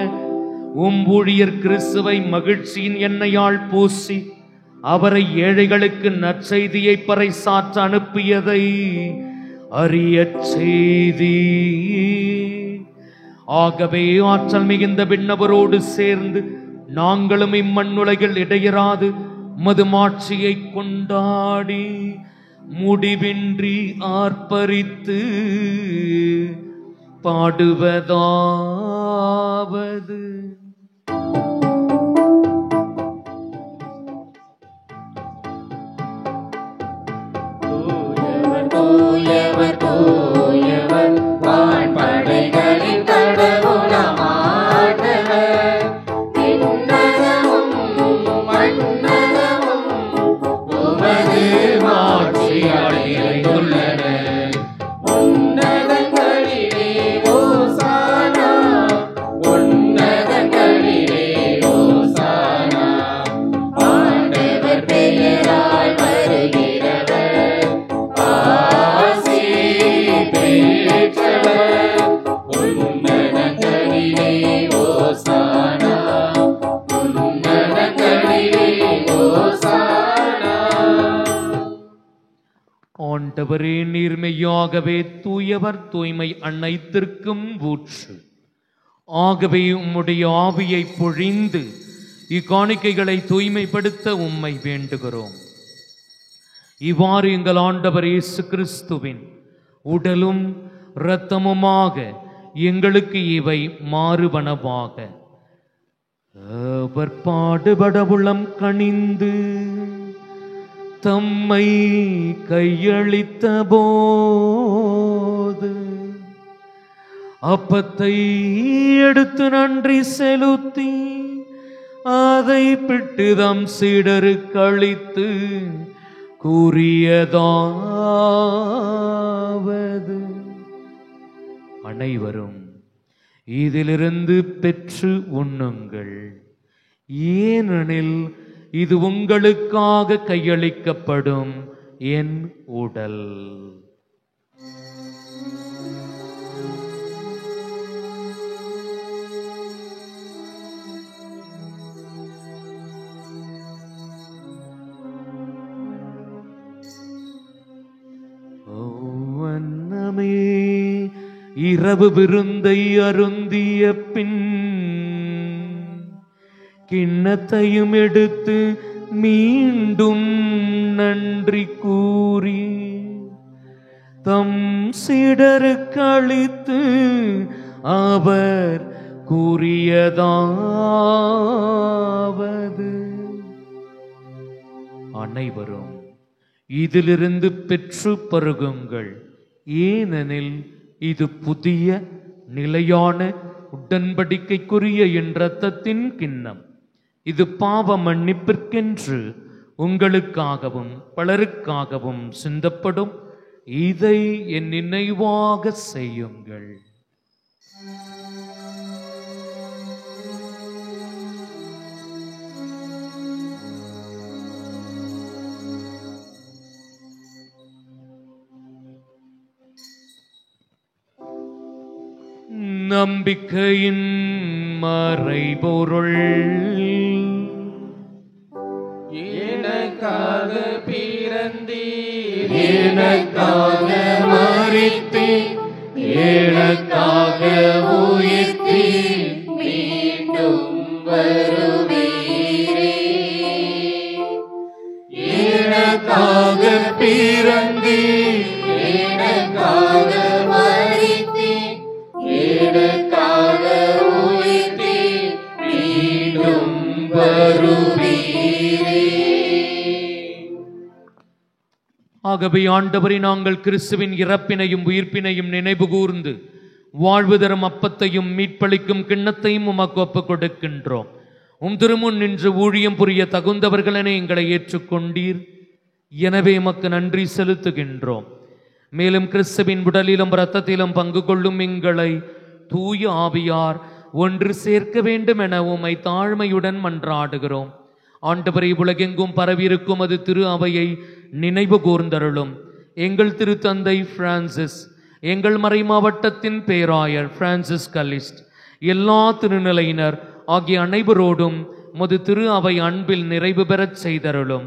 ஊழியர் கிறிஸ்துவை மகிழ்ச்சியின் எண்ணெயால் பூசி அவரை ஏழைகளுக்கு நற்செய்தியை பறைசாற்ற அனுப்பியதை அறியச் செய்தி. ஆகவே ஆற்றல் மிகுந்த விண்ணவரோடு சேர்ந்து நாங்களும் இம்மண்ணுலகில் இடையராது மதுமாட்சியை கொண்டாடி முடிவின்றி ஆர்ப்பரித்து பாடுவதாவது. தூயவர் தூயவர் வான்படைகளின் கடவுளாம் ஆண்டவர். விண்ணகமும் மண்ணகமும் உமது மாட்சியால் நிறைந்துள்ளன. உன்னதங்களிலே ஓசானா, உன்னதங்களிலே ஓசானா. ஆண்டவர் பெயரால் வருகிறவர் ஆசி பெற்றவர். உன்னதங்களிலே ஓசானா, உன்னதங்களிலே ஓசானா. ஆண்டவரே, நீர்மையாகவே தூயவர், தூய்மை அனைத்திற்கும் ஊற்று. ஆகவே உம்முடைய ஆவியை பொழிந்து இக்காணிக்கைகளை தூய்மைப்படுத்த உம்மை வேண்டுகிறோம். இவ்வாறு எங்கள் ஆண்டவர் இயேசு கிறிஸ்துவின் உடலும் இரத்தமுமாக எங்களுக்கு இவை மாறுவனவாக. அவர் பாடுபட உளம் கனிந்து தம்மை கையளித்த போது அப்பத்தை எடுத்து நன்றி செலுத்தி அதை பிட்டு தம் சீடருக்கு அளித்து கூறியதாவது, அனைவரும் இதிலிருந்து பெற்று உண்ணுங்கள். ஏனெனில் இது உங்களுக்காக கையளிக்கப்படும் என் உடல். அன்னமே இரவு விருந்தை அருந்திய பின் கிண்ணத்தையும் எடுத்து மீண்டும் நன்றி கூறி தம் சீடருக்கு அளித்து அவர் கூறியதாவது, அனைவரும் இதிலிருந்து பெற்று பருகுங்கள். ஏனெனில் இது புதிய நிலையான உடன்படிக்கைக்குரிய என் இரத்தத்தின் கிண்ணம். இது பாவ மன்னிப்பிற்கென்று உங்களுக்காகவும் பலருக்காகவும் சிந்தப்படும். இதை என் நினைவாக செய்யுங்கள். நம்பிக்கையின் மறைபொருள், எனக்காக பிறந்தீர், எனக்காக மரித்தீர், எனக்காக உயிர்த்தீர், மீண்டும் வருவீரே. எனக்காக பிறந்தீர், எனக்காக மரித்தீர், எனக்காக உயிர்த்தீர், மீண்டும் வருவீரே. ஆகவே ஆண்டவரை, நாங்கள் கிறிஸ்துவின் இறப்பினையும் உயிர்ப்பினையும் நினைவு கூர்ந்து வாழ்வு தரும் அப்பத்தையும் மீட்பளிக்கும் கிண்ணத்தையும் உமக்கு ஒப்புக் கொடுக்கின்றோம். திருமுன் நின்று ஊழியம் புரிய தகுந்தவர்களென எங்களை ஏற்றுக்கொண்டீர். எனவே எமக்கு நன்றி செலுத்துகின்றோம். மேலும் கிறிஸ்துவின் உடலிலும் இரத்தத்திலும் பங்கு கொள்ளும் எங்களை தூய ஆவியார் ஒன்று சேர்க்க வேண்டும் என உம்மை தாழ்மையுடன் மன்றாடுகிறோம். ஆண்டவரை உலகெங்கும் பரவியிருக்கும் அது திரு அவையை நினைவு கூர்ந்தருளும். எங்கள் திருத்தந்தை பிரான்சிஸ், எங்கள் மறை மாவட்டத்தின் பேராயர் பிரான்சிஸ் கலிஸ்ட், எல்லா திருநிலையினர் ஆகிய அனைவரோடும் முது திரு அவை அன்பில் நிறைவு பெறச் செய்தருளும்.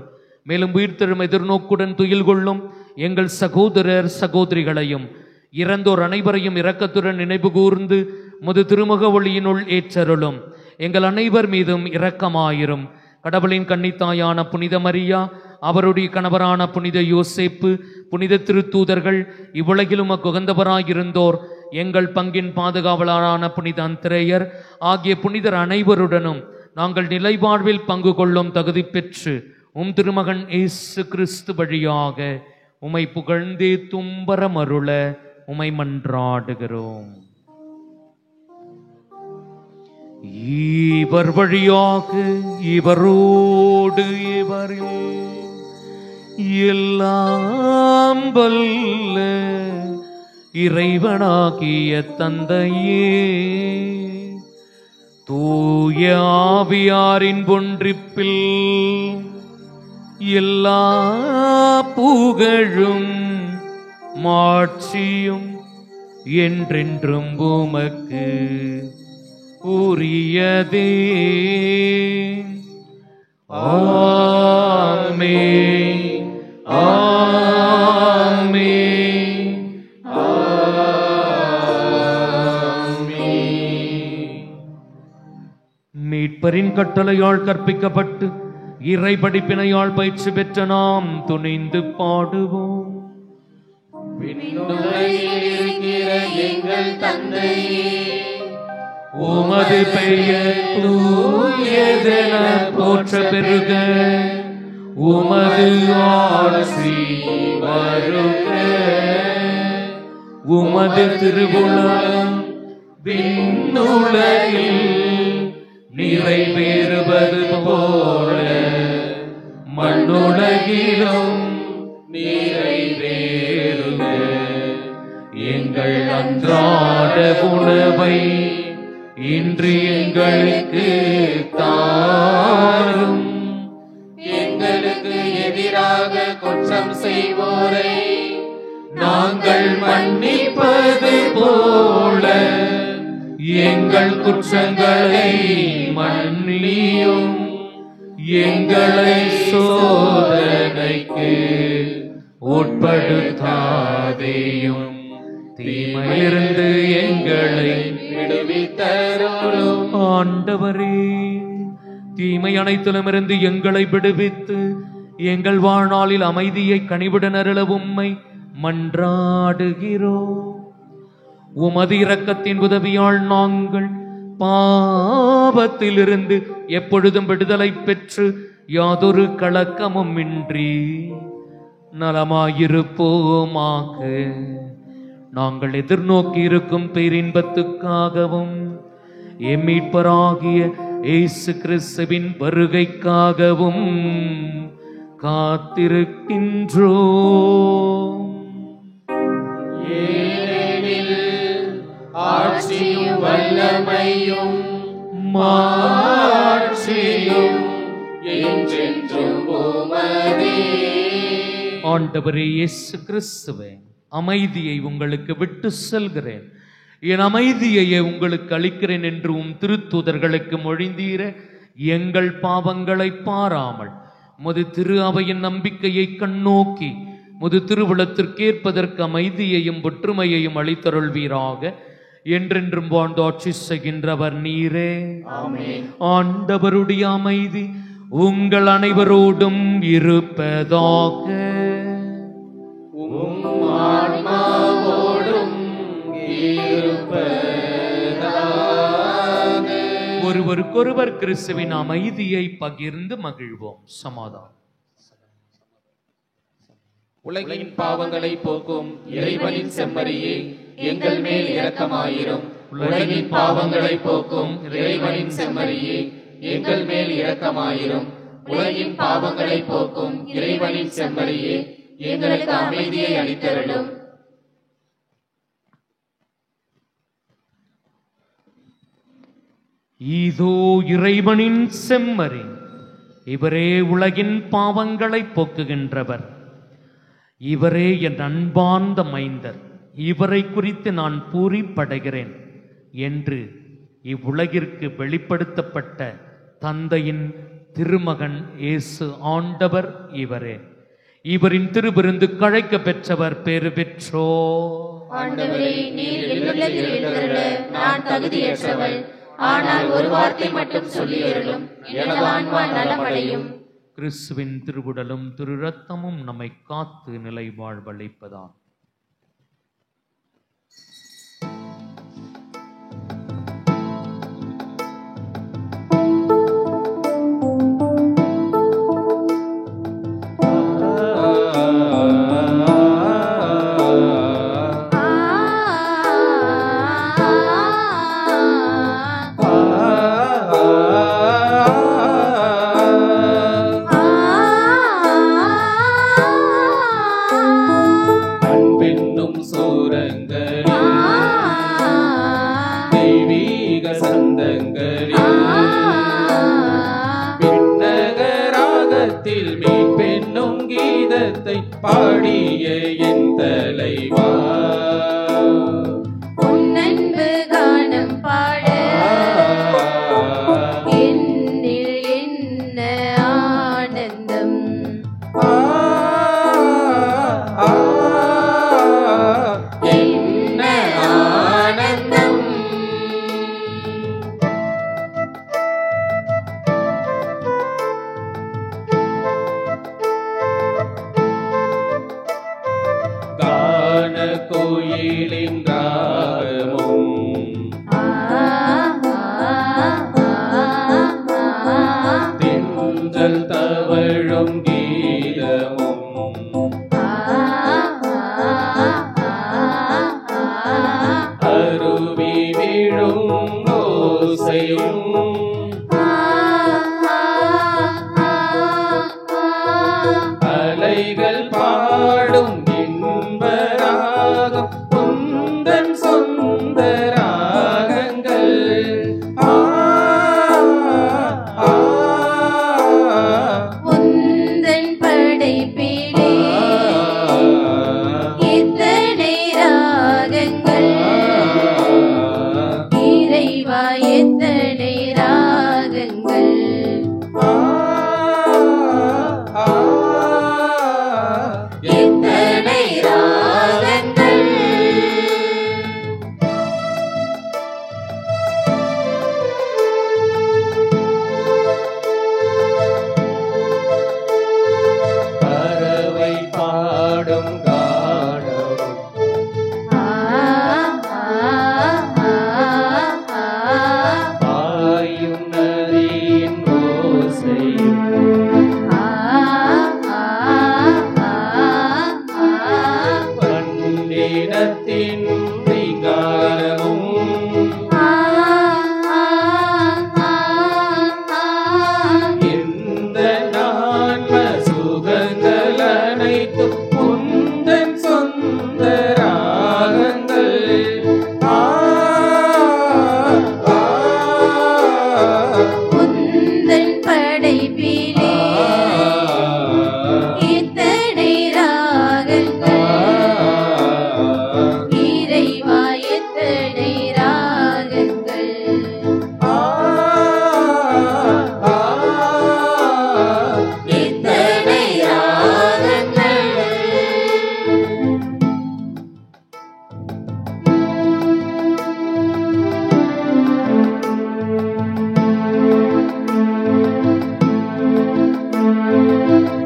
மேலும் உயிர்த்தெழும் எதிர்நோக்குடன் துயில் கொள்ளும் எங்கள் சகோதரர் சகோதரிகளையும் இறந்தோர் அனைவரையும் இரக்கத்துடன் நினைவு கூர்ந்து முது திருமுக ஒளியினுள் ஏற்றருளும். எங்கள் அனைவர் மீதும் இரக்கமாயிரும். கடவுளின் கன்னித்தாயான புனித மரியா, அவருடைய கணவரான புனித யோசேப்பு, புனித திருத்தூதர்கள், இவ்வுலகிலும் உகந்தவராயிருந்தோர், எங்கள் பங்கின் பாதுகாவலரான புனித அந்திரேயர் ஆகிய புனிதர் அனைவருடனும் நாங்கள் நிலை வாழ்வில் பங்கு கொள்ளும் தகுதி பெற்று உம் திருமகன் இயேசு கிறிஸ்து வழியாக உமை புகழ்ந்தே தும்பரமருள உமை மன்றாடுகிறோம். இவர் வழியாக இவரோடு இவரில் எல்லாம் வல்ல இறைவனாகிய தந்தையே, தூய ஆவியாரின் ஒன்றிப்பில் எல்லா புகழும் மாட்சியும் என்றென்றும் உமக்கு உரியதே. ஆமென், ஆமென், ஆமென். மீட்பரின் கட்டளையால் கற்பிக்கப்பட்டு இறை படிப்பினையால் பயிற்சி பெற்ற நாம் துணிந்து பாடுவோம். விண்ணுலகில் இருக்கிற எங்கள் தந்தையே, உமது பெயர் தூயதென போற்ற பெருக, உமது ஆட்சி வருக, உமது திருவுளம் விண்ணுலகில் நிறைவேறுவது போல மண்ணுலகிலும் நிறைவேறுக. எங்கள் அன்றாட உணவை இன்று எங்களுக்கு தாரும். எங்களுக்கு எதிராக குற்றம் செய்வோரை நாங்கள் மன்னிப்பது போல எங்கள் குற்றங்களை மன்னியும். எங்களை சோதனைக்கு உட்படுத்தாதேயும், தீமையிலிருந்து எங்களை விடுவித்தருளும். ஆண்டவரே, தீமை அனைத்திலுமிருந்து எங்களை விடுவித்து எங்கள் வாழ்நாளில் அமைதியை கனிவுடன் அருள உம்மை மன்றாடுகிறோம். உமது இரக்கத்தின் உதவியால் நாங்கள் பாவத்திலிருந்து எப்பொழுதும் விடுதலை பெற்று யாதொரு கலக்கமும் இன்றி நலமாயிருப்போமாக. நாங்கள் எதிர்நோக்கி இருக்கும் பேரின்பத்துக்காகவும் எம் மீட்பராகிய இயேசு கிறிஸ்துவின் வருகைக்காகவும் காத்திருக்கின்றோம். ஆட்சியும் வல்லமையும் மாட்சியும் என்றென்றும் உமதே. ஆண்டவரே இயேசு கிறிஸ்துவே, அமைதியை உங்களுக்கு விட்டு செல்கிறேன், என் அமைதியையே உங்களுக்கு அளிக்கிறேன் என்று உம் திருத்தூதர்களுக்கு மொழிந்தீர. எங்கள் பாவங்களை பாராமல் முது திரு அவையின் நம்பிக்கையை கண்ணோக்கி முது திருவுளத்திற்கேற்பதற்கு அமைதியையும் ஒற்றுமையையும் அளித்தருள்வீராக. என்றென்றும் வாழ்ந்து ஆட்சி செய்கின்றவர் நீரே. ஆண்டவருடைய அமைதி உங்கள் அனைவரோடும் இருப்பதாக. ஒருவருக்கொருவர் கிறிஸ்துவின் அமைதியை பகிர்ந்து மகிழ்வோம். சமாதானம். உலகின் பாவங்களை போக்கும் இறைவனின் செம்மறியே, எங்கள் மேல் இரக்கமாயிரும். உலகின் பாவங்களை போக்கும் இறைவனின் செம்மறியே, எங்கள் மேல் இரக்கமாயிரும். உலகின் பாவங்களை போக்கும் இறைவனின் செம்மறியே, எங்களுக்கு அமைதியை அளித்தருளும். இதோ இறைவனின் செம்மறி, இவரே உலகின் பாவங்களை போக்குகின்றவர். இவரே என் அன்பார்ந்த மைந்தர், இவரை குறித்து நான் பூரிப்படைகிறேன் என்று இவ்வுலகிற்கு வெளிப்படுத்தப்பட்ட தந்தையின் திருமகன் இயேசு ஆண்டவர் இவரே. இவரின் திருவிருந்து கழைக்க பெற்றவர் பேறு பெற்றோ. ஆண்டவரே, நீர் என்னுள்ளத்தில் எழுந்தருள நான் தகுதியற்றவள். ஆனால் ஒரு வார்த்தை மட்டும் சொல்லியருளும், எனது ஆன்மா நலமடையும். கிறிஸ்துவின் திருவுடலும் திரு இரத்தமும் நம்மை காத்து நிலை வாழ்வளிப்பதாம். பாடிய என் தலைவா, உன்னன்பு கானம் பாட என்னில் என்ன ஆனந்தம். என்ன ஆனந்தம். கோயிலின் ராகமும் தென்றல் தவழும் கீதமும் அருவி விழும் ஓசையும் அலைகள் பாடும் இன்பராகம் உந்தன் சொந்த ராகங்கள். உந்தன் படைப்பிலே இத்தனை ராகங்கள், இறைவா எத்தனை ராகங்கள். எத்தனை ராகங்கள். பறவை பாடும் கானமும் பாயும் நதியின் ஓசையும் பண்டினத்தின் விகாரமும் இந்த நான்ம சுகங்கள் அனைத்தும் உந்தன் சொந்த ராகங்கள். உந்தன் படைப்பிலே இத்தனை ராகங்கள், இறைவா எத்தனை ராகங்கள். எத்தனை ராகங்கள்.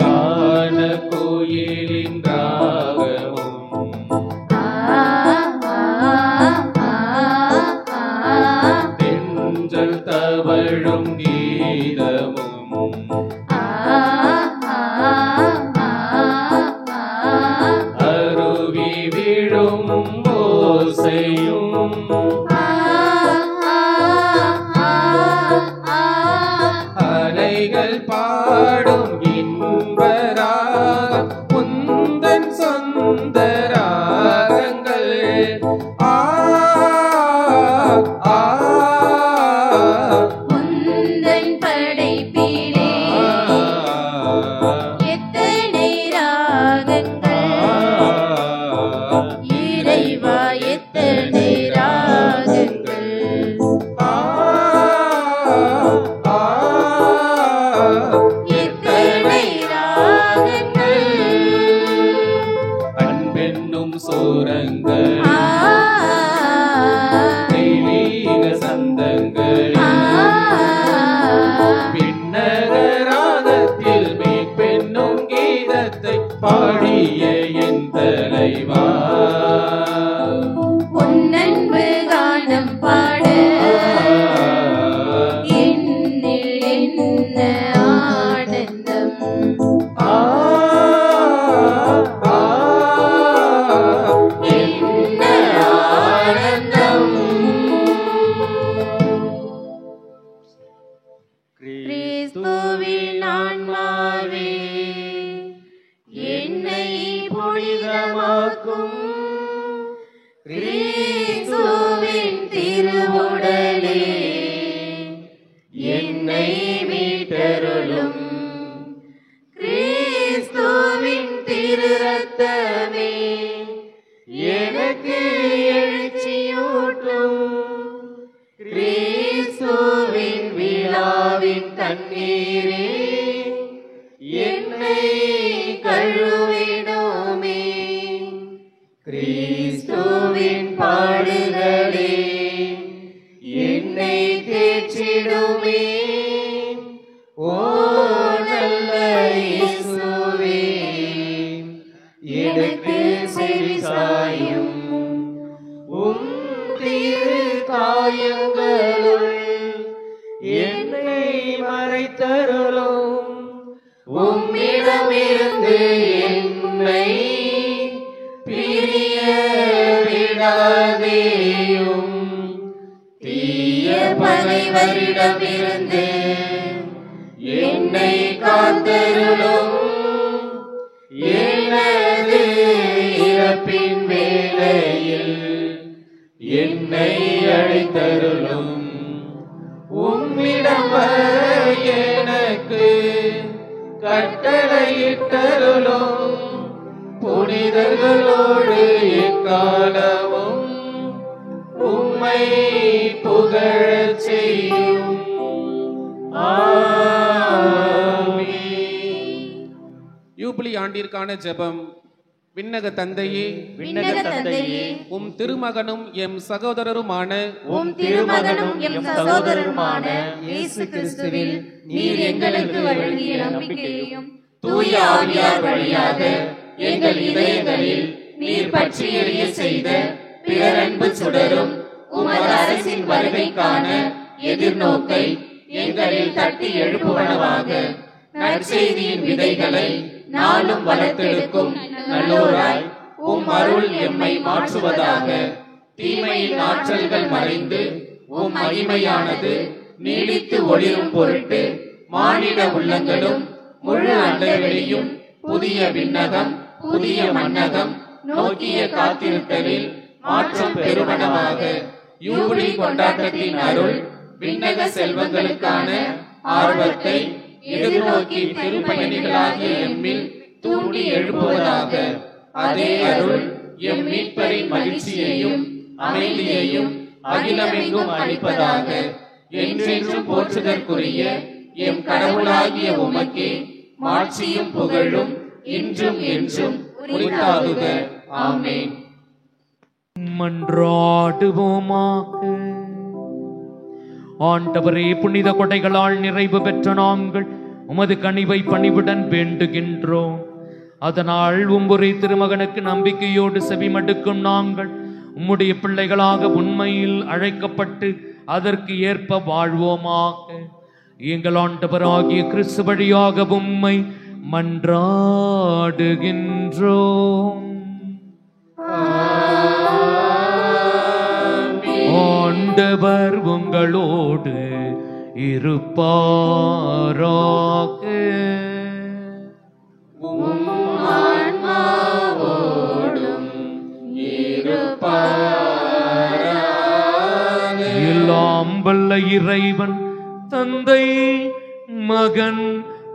கான கோயிலின் ராகமும் தென்றல் தவழும் கீதமும் அருவி விழும் ஓசையும் அலைகள் பாடும் இன்பராகம் உந்தன் சொந்த ராகங்கள். எத்தனை ராகங்கள் அன்பென்னும் சோரங்கள் தெய்வீக சந்தங்கள் விண்ணகராகத்தில் மீட்பென்னும் கீதத்தை பாடிய என் தலைவா உன்னன்பு கானம் பாட என்னில் என்ன ஆனந்தம் என்ன ஆனந்தம் கிறிஸ்துவின் ஆன்மாவே என்னை புனிதமாக்கும் கிறிஸ்துவின் திருவுடலே என்னை மீட்டருளும் கிறிஸ்துவின் திரு ரத்தமே எனக்கு எழுச்சியூட்டும் கிறிஸ்துவின் விழாவின் தண்ணீரே என்னை கழுவிடுமே கிறிஸ்துவின் பாடுகளே என்னை தேற்றிடுமே ஓ நல்ல இயேசுவே எனக்கு செவிசாயும் உம் திரு காயங்களுள் என்னை மறைத்தருளும் உம்மிடமிருந்து என்னை பிரிய விடாதேயும் தீய பகைவரிடமிருந்து என்னை காத்தருளும் எனது இறப்பின் வேளையில் என்னை அழைத்தருளும் உம்மிடம் வர எனக்கு கட்டளையிட்டருளும் புனிதர்களோடு எக்காலமும் உம்மை புகழச் செய்யும் ஆமென். யூபிலி ஆண்டிற்கான ஜெபம். விண்ணக தந்தையே, விண்ணக தந்தையே, உம் திருமகனும் எம் சகோதரருமான உம் திருமகனும் எம் சகோதரருமான இயேசு கிறிஸ்துவில் நீர் எங்களுக்கு வழங்கிய நம்பிக்கையையும் தூய ஆவியார் வழியாக எங்கள் இதயங்களில் நீர் பற்றி எரிய செய்த பிறரன்பு சுடரும் உமது அரசின் வருகைக்கான எதிர்நோக்கை எங்களில் தட்டி எழுப்புவனவாக நற்செய்தியின் விதைகளை நாளும் வளர்த்தெடுக்கும் நல்லோராய் உம் அருள் எம்மை மாற்றுவதாக. தீமையின் ஆற்றல்கள் மறைந்து உம் மகிமையானது நீடித்து ஒளிரும் பொருட்டு மானிட உள்ளங்களும் முழு அண்டவெளியும் புதிய விண்ணகம் புதிய மன்னகம் நோக்கிய காத்திருத்தலில் மாற்றம் பெருமனவாக. யூபிலி கொண்டாட்டத்தின் அருள் விண்ணக செல்வங்களுக்கான ஆர்வத்தை எதிர்நோக்கி திருப்பயணிகளாகிய எம்மில் தூண்டி எழுப்புவதாக. அதே அருள் எம் மீட்பரின் மகிழ்ச்சியையும் அமைதியையும் அகிலமெங்கும் அளிப்பதாக. என்றென்றும் போற்றுதற்குரிய எம் கடவுளாகிய உமக்கே மாட்சியும் புகழும் இன்றும் என்றும் உரித்தாகுக. ஆமென். மன்றாடுவோமாக. ஆண்டவரே, புனித கொடைகளால் நிறைவு பெற்ற நாங்கள் உமது கனிவை பணிவுடன் வேண்டுகின்றோம். அதனால் உம்முறை திருமகனுக்கு நம்பிக்கையோடு செவிமடுக்கும் நாங்கள் உம்முடைய பிள்ளைகளாக உண்மையில் அழைக்கப்பட்டு அதற்கு ஏற்ப வாழ்வோமாக. எங்கள் ஆண்டவராகிய கிறிஸ்து வழியாக உம்மை மன்றாடுகின்றோம். ஆண்டவர் உங்களோடு இருப்பாராக. எல்லாம் வல்ல இறைவன் தந்தை மகன்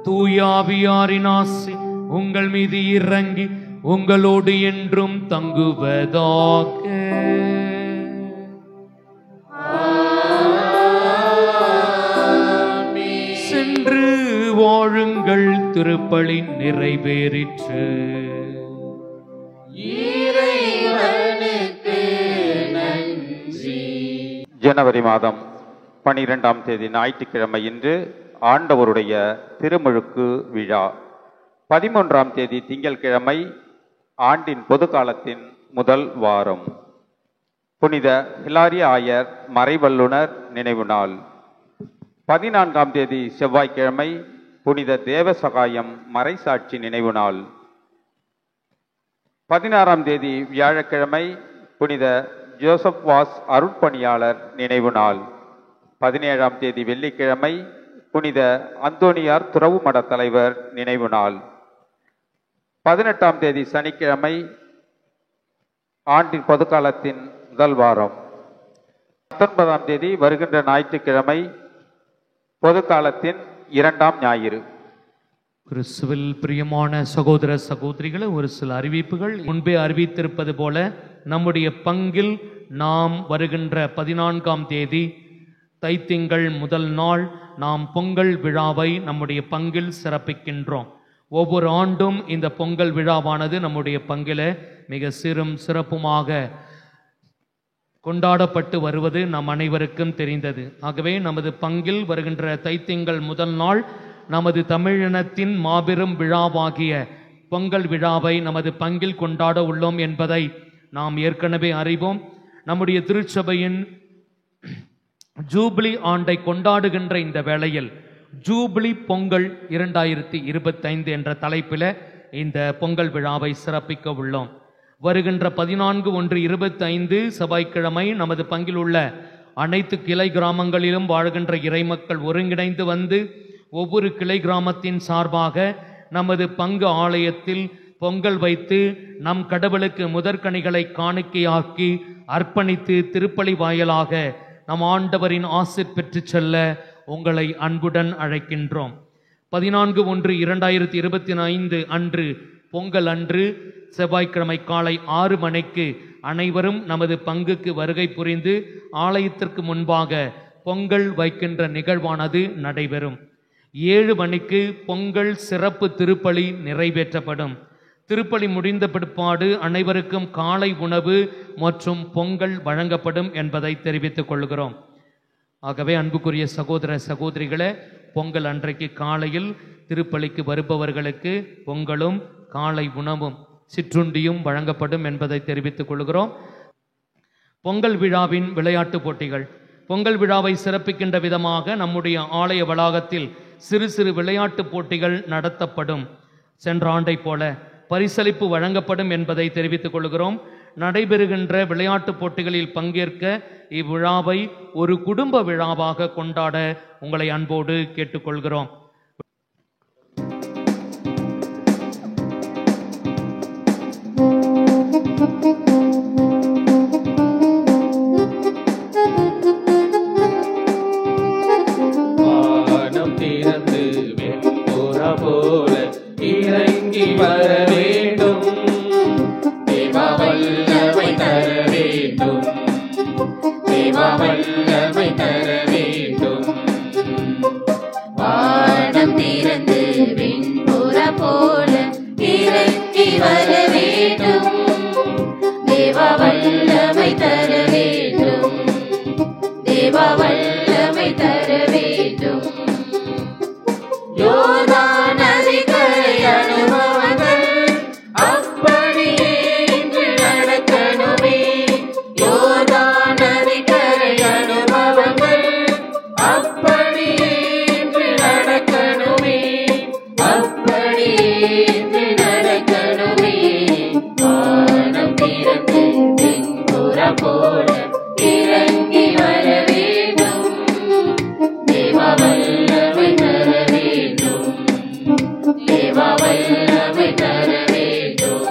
தூயாவியாரின் ஆசி உங்கள் மீது இறங்கி உங்களோடு என்றும் தங்குவதாக. திருப்பலி நிறைவேறிற்று. ஜனவரி மாதம் 12ஆம் தேதி ஞாயிற்றுக்கிழமை இன்று ஆண்டவருடைய திருமுழுக்கு விழா. 13ஆம் தேதி திங்கட்கிழமை ஆண்டின் பொது காலத்தின் முதல் வாரம். புனித ஹிலாரிய ஆயர் மறைவல்லுனர் நினைவு நாள். 14ஆம் தேதி செவ்வாய்க்கிழமை புனித தேவசகாயம் மறைசாட்சி நினைவு நாள். 16ஆம் தேதி வியாழக்கிழமை புனித ஜோசப் வாஸ் அருட்பணியாளர் நினைவு நாள். 17ஆம் தேதி வெள்ளிக்கிழமை புனித அந்தோனியார் துறவு மட தலைவர் நினைவு நாள். 18ஆம் தேதி சனிக்கிழமை ஆண்டின் பொதுக்காலத்தின் முதல் வாரம். 19ஆம் தேதி வருகின்ற ஞாயிற்றுக்கிழமை பொதுக்காலத்தின் 2ஆம் ஞாயிறு. கிறிஸ்துவில் பிரியமான சகோதர சகோதரிகளை, ஒரு சில அறிவிப்புகள். முன்பே அறிவித்திருப்பது போல நம்முடைய பங்கில் நாம் வருகின்ற 14ஆம் தேதி தைத்திங்கள் முதல் நாள் நாம் பொங்கல் விழாவை நம்முடைய பங்கில் சிறப்பிக்கின்றோம். ஒவ்வொரு ஆண்டும் இந்த பொங்கல் விழாவானது நம்முடைய பங்கில மிக சிறப்புமாக கொண்டாடப்பட்டு வருவது நம் அனைவருக்கும் தெரிந்தது. ஆகவே நமது பங்கில் வருகின்ற தைத்திங்கள் முதல் நாள் நமது தமிழினத்தின் மாபெரும் விழாவாகிய பொங்கல் விழாவை நமது பங்கில் கொண்டாட உள்ளோம் என்பதை நாம் ஏற்கனவே அறிவோம். நம்முடைய திருச்சபையின் ஜூபிலி ஆண்டை கொண்டாடுகின்ற இந்த வேளையில் ஜூபிலி பொங்கல் 2025 என்ற தலைப்பில் இந்த பொங்கல் விழாவை சிறப்பிக்க உள்ளோம். வருகின்ற 14/1/25 செவ்வாய்க்கிழமை நமது பங்கில் உள்ள அனைத்து கிளை கிராமங்களிலும் வாழ்கின்ற இறைமக்கள் ஒருங்கிணைந்து வந்து ஒவ்வொரு கிளை கிராமத்தின் சார்பாக நமது பங்கு ஆலயத்தில் பொங்கல் வைத்து நம் கடவுளுக்கு முதற்கனிகளை காணிக்கையாக்கி அர்ப்பணித்து திருப்பலி வாயிலாக நம் ஆண்டவரின் ஆசீர் பெற்று செல்ல உங்களை அன்புடன் அழைக்கின்றோம். 14/1/2025 அன்று பொங்கல் அன்று செவ்வாய்க்கிழமை காலை 6 மணிக்கு அனைவரும் நமது பங்குக்கு வருகை புரிந்து ஆலயத்திற்கு முன்பாக பொங்கல் வைக்கின்ற நிகழ்வானது நடைபெறும். 7 மணிக்கு பொங்கல் சிறப்பு திருப்பலி நிறைவேற்றப்படும். திருப்பலி முடிந்த பிற்பாடு அனைவருக்கும் காலை உணவு மற்றும் பொங்கல் வழங்கப்படும் என்பதை தெரிவித்துக் கொள்கிறோம். ஆகவே அன்புக்குரிய சகோதர சகோதரிகளே, பொங்கல் அன்றைக்கு காலையில் திருப்பலிக்கு வருபவர்களுக்கு பொங்கலும் காலை உணவும் சிற்றுண்டியும் வழங்கப்படும் என்பதை தெரிவித்துக் கொள்கிறோம். பொங்கல் விழாவின் விளையாட்டு போட்டிகள். பொங்கல் விழாவை சிறப்பிக்கின்ற விதமாக நம்முடைய ஆலய வளாகத்தில் சிறு சிறு விளையாட்டு போட்டிகள் நடத்தப்படும். சென்ற ஆண்டை போல பரிசளிப்பு வழங்கப்படும் என்பதை தெரிவித்துக் கொள்கிறோம். நடைபெறுகின்ற விளையாட்டு போட்டிகளில் பங்கேற்க இவ்விழாவை ஒரு குடும்ப விழாவாக கொண்டாட உங்களை அன்போடு கேட்டுக்கொள்கிறோம். வானம் திறந்து வெண்புறா போல இறங்கி வர வேண்டும், தேவா வல்லமை தர வேண்டும், தேவா வல்லமை தர வேண்டும். வானம் திறந்து வெண்புறா போல இறங்கி வர வேண்டும், தேவா வல்லமை தர வேண்டும், தேவா வல்லமை தர வேண்டும். யோர்தான் நதிக்கரை அனுபவங்கள் அப்படியே இன்று நடக்கணுமே, யோர்தான் நதிக்கரை அனுபவங்கள் அப்படியே இன்று நடக்கணுமே, அப்படியே இன்று நடக்கணுமே. வானம் திறந்து வெண்புறா போல இறங்கி வர வேண்டும், தேவா வல்லமை தர வேண்டும், தேவா வல்லமை தர வேண்டும்.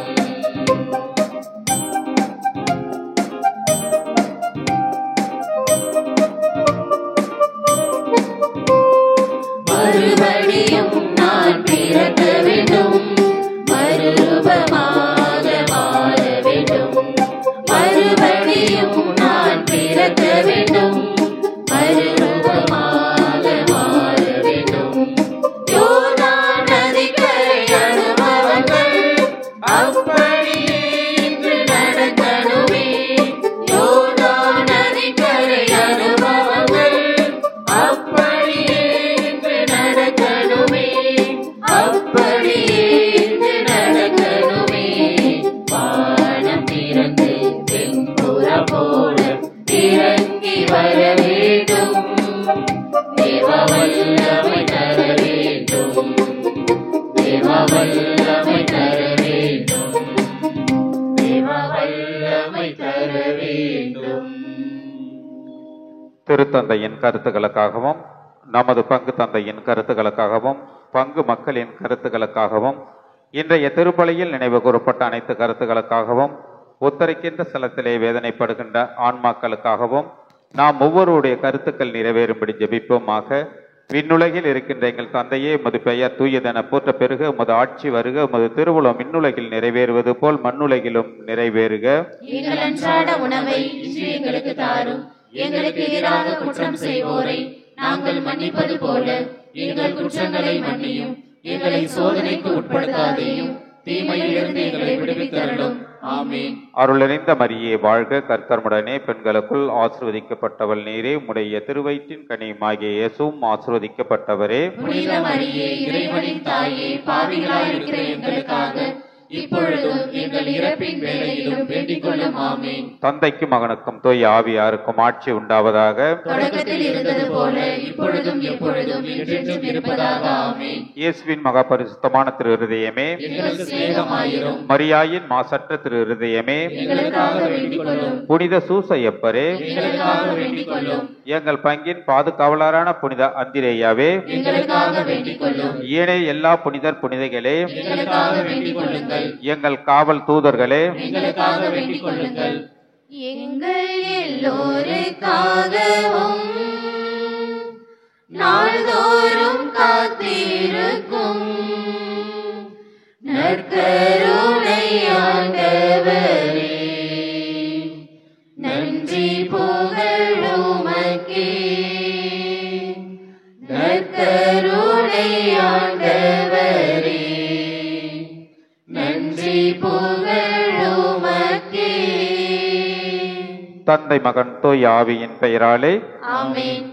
மறுபடியும் நான் பிறக்க வேண்டும், மறுரூபமாக மாற வேண்டும், மறுபடியும் நான் பிறக்க வேண்டும், மறுரூபமாக மாற வேண்டும். யோர்தான் நதிக்கரை திருத்தந்தையின் கருத்துக்களுக்காகவும் நமது பங்கு தந்தையின் கருத்துக்களுக்காகவும் பங்கு மக்களின் கருத்துக்களுக்காகவும் இன்றைய திருப்பலியில் நினைவு கூறப்பட்ட அனைத்து கருத்துக்களுக்காகவும் உத்தரிக்கின்ற ஸ்தலத்திலே வேதனைப்படுகின்ற ஆன்மாக்களுக்காகவும் நாம் ஒவ்வொருடைய கருத்துக்கள் நிறைவேறும்படி ஜெபிப்போமாக. விண்ணுலகில் இருக்கின்ற எங்கள் தந்தையே, உமது பெயர் தூயதென போற்ற பெருக, உமது ஆட்சி வருக, உமது திருவுளம் விண்ணுலகில் நிறைவேறுவது போல் மண்ணுலகிலும் நிறைவேறுக. எங்கள் அன்றாட உணவை இன்று எங்களுக்கு தாரும். எங்களுக்கு எதிராக குற்றம் செய்வோரை நாங்கள் மன்னிப்பது போல எங்கள் குற்றங்களை மன்னியும். எங்களை சோதனைக்கு உட்படுத்தாதேயும், தீமையிலிருந்து எங்களை விடுவித்தருளும். ஆமென். அருளறிந்த மரியே வாழ்க, கர்த்தருடனே பெண்களுக்குள் ஆசீர்வதிக்கப்பட்டவள் நீரே, உம்முடைய திருவயிற்றின் கனியுமாகிய இயேசுவும் ஆசீர்வதிக்கப்பட்டவரே. புனித மரியே, இறைவனின் தாயே, பாவிகளாய் இருக்கிற எங்களுக்காக இப்பொழுதும் எங்கள் இறப்பின் வேளையிலும் வேண்டிக் கொள்ளும். ஆமென். தந்தைக்கும் மகனுக்கும் தூய ஆவியாருக்கும் ஆட்சி உண்டாவதாக. தொடக்கத்தில் இருந்தது போல இப்பொழுதும் எப்பொழுதும் என்றென்றும் இருப்பதாக. ஆமென். இயேசுவின் மகா பரிசுத்தமான திரு இருதயமே, எங்களுக்கு சிநேகமாயிரும். மரியாயின் மாசற்ற திரு இருதயமே, எங்களுக்காக வேண்டிக் கொள்ளும். புனித சூசையப்பரே, எங்களுக்காக வேண்டிக் கொள்ளும். எங்கள் பங்கின் பாதுகாவலரான புனித அந்திரேயாவே, எங்களுக்காக வேண்டிக் கொள்ளும். ஏனைய எல்லா புனிதர் புனிதைகளே, எங்களுக்காக வேண்டிக் கொள்ளுங்கள். எங்கள் காவல் தூதர்களே, எங்களுக்காக வேண்டிக் கொள்ளுங்கள். எங்கள் எல்லோருக்காகவும் நாள்தோறும் காத்திருக்கும் நற்கருணை ஆண்டவரே, நன்றி புகழுமக்கே. நற்கருணை ஆண்டவரே, நன்றி புகழுமக்கே. தந்தை மகன் தூய ஆவியின் பெயராலே ஆமென்.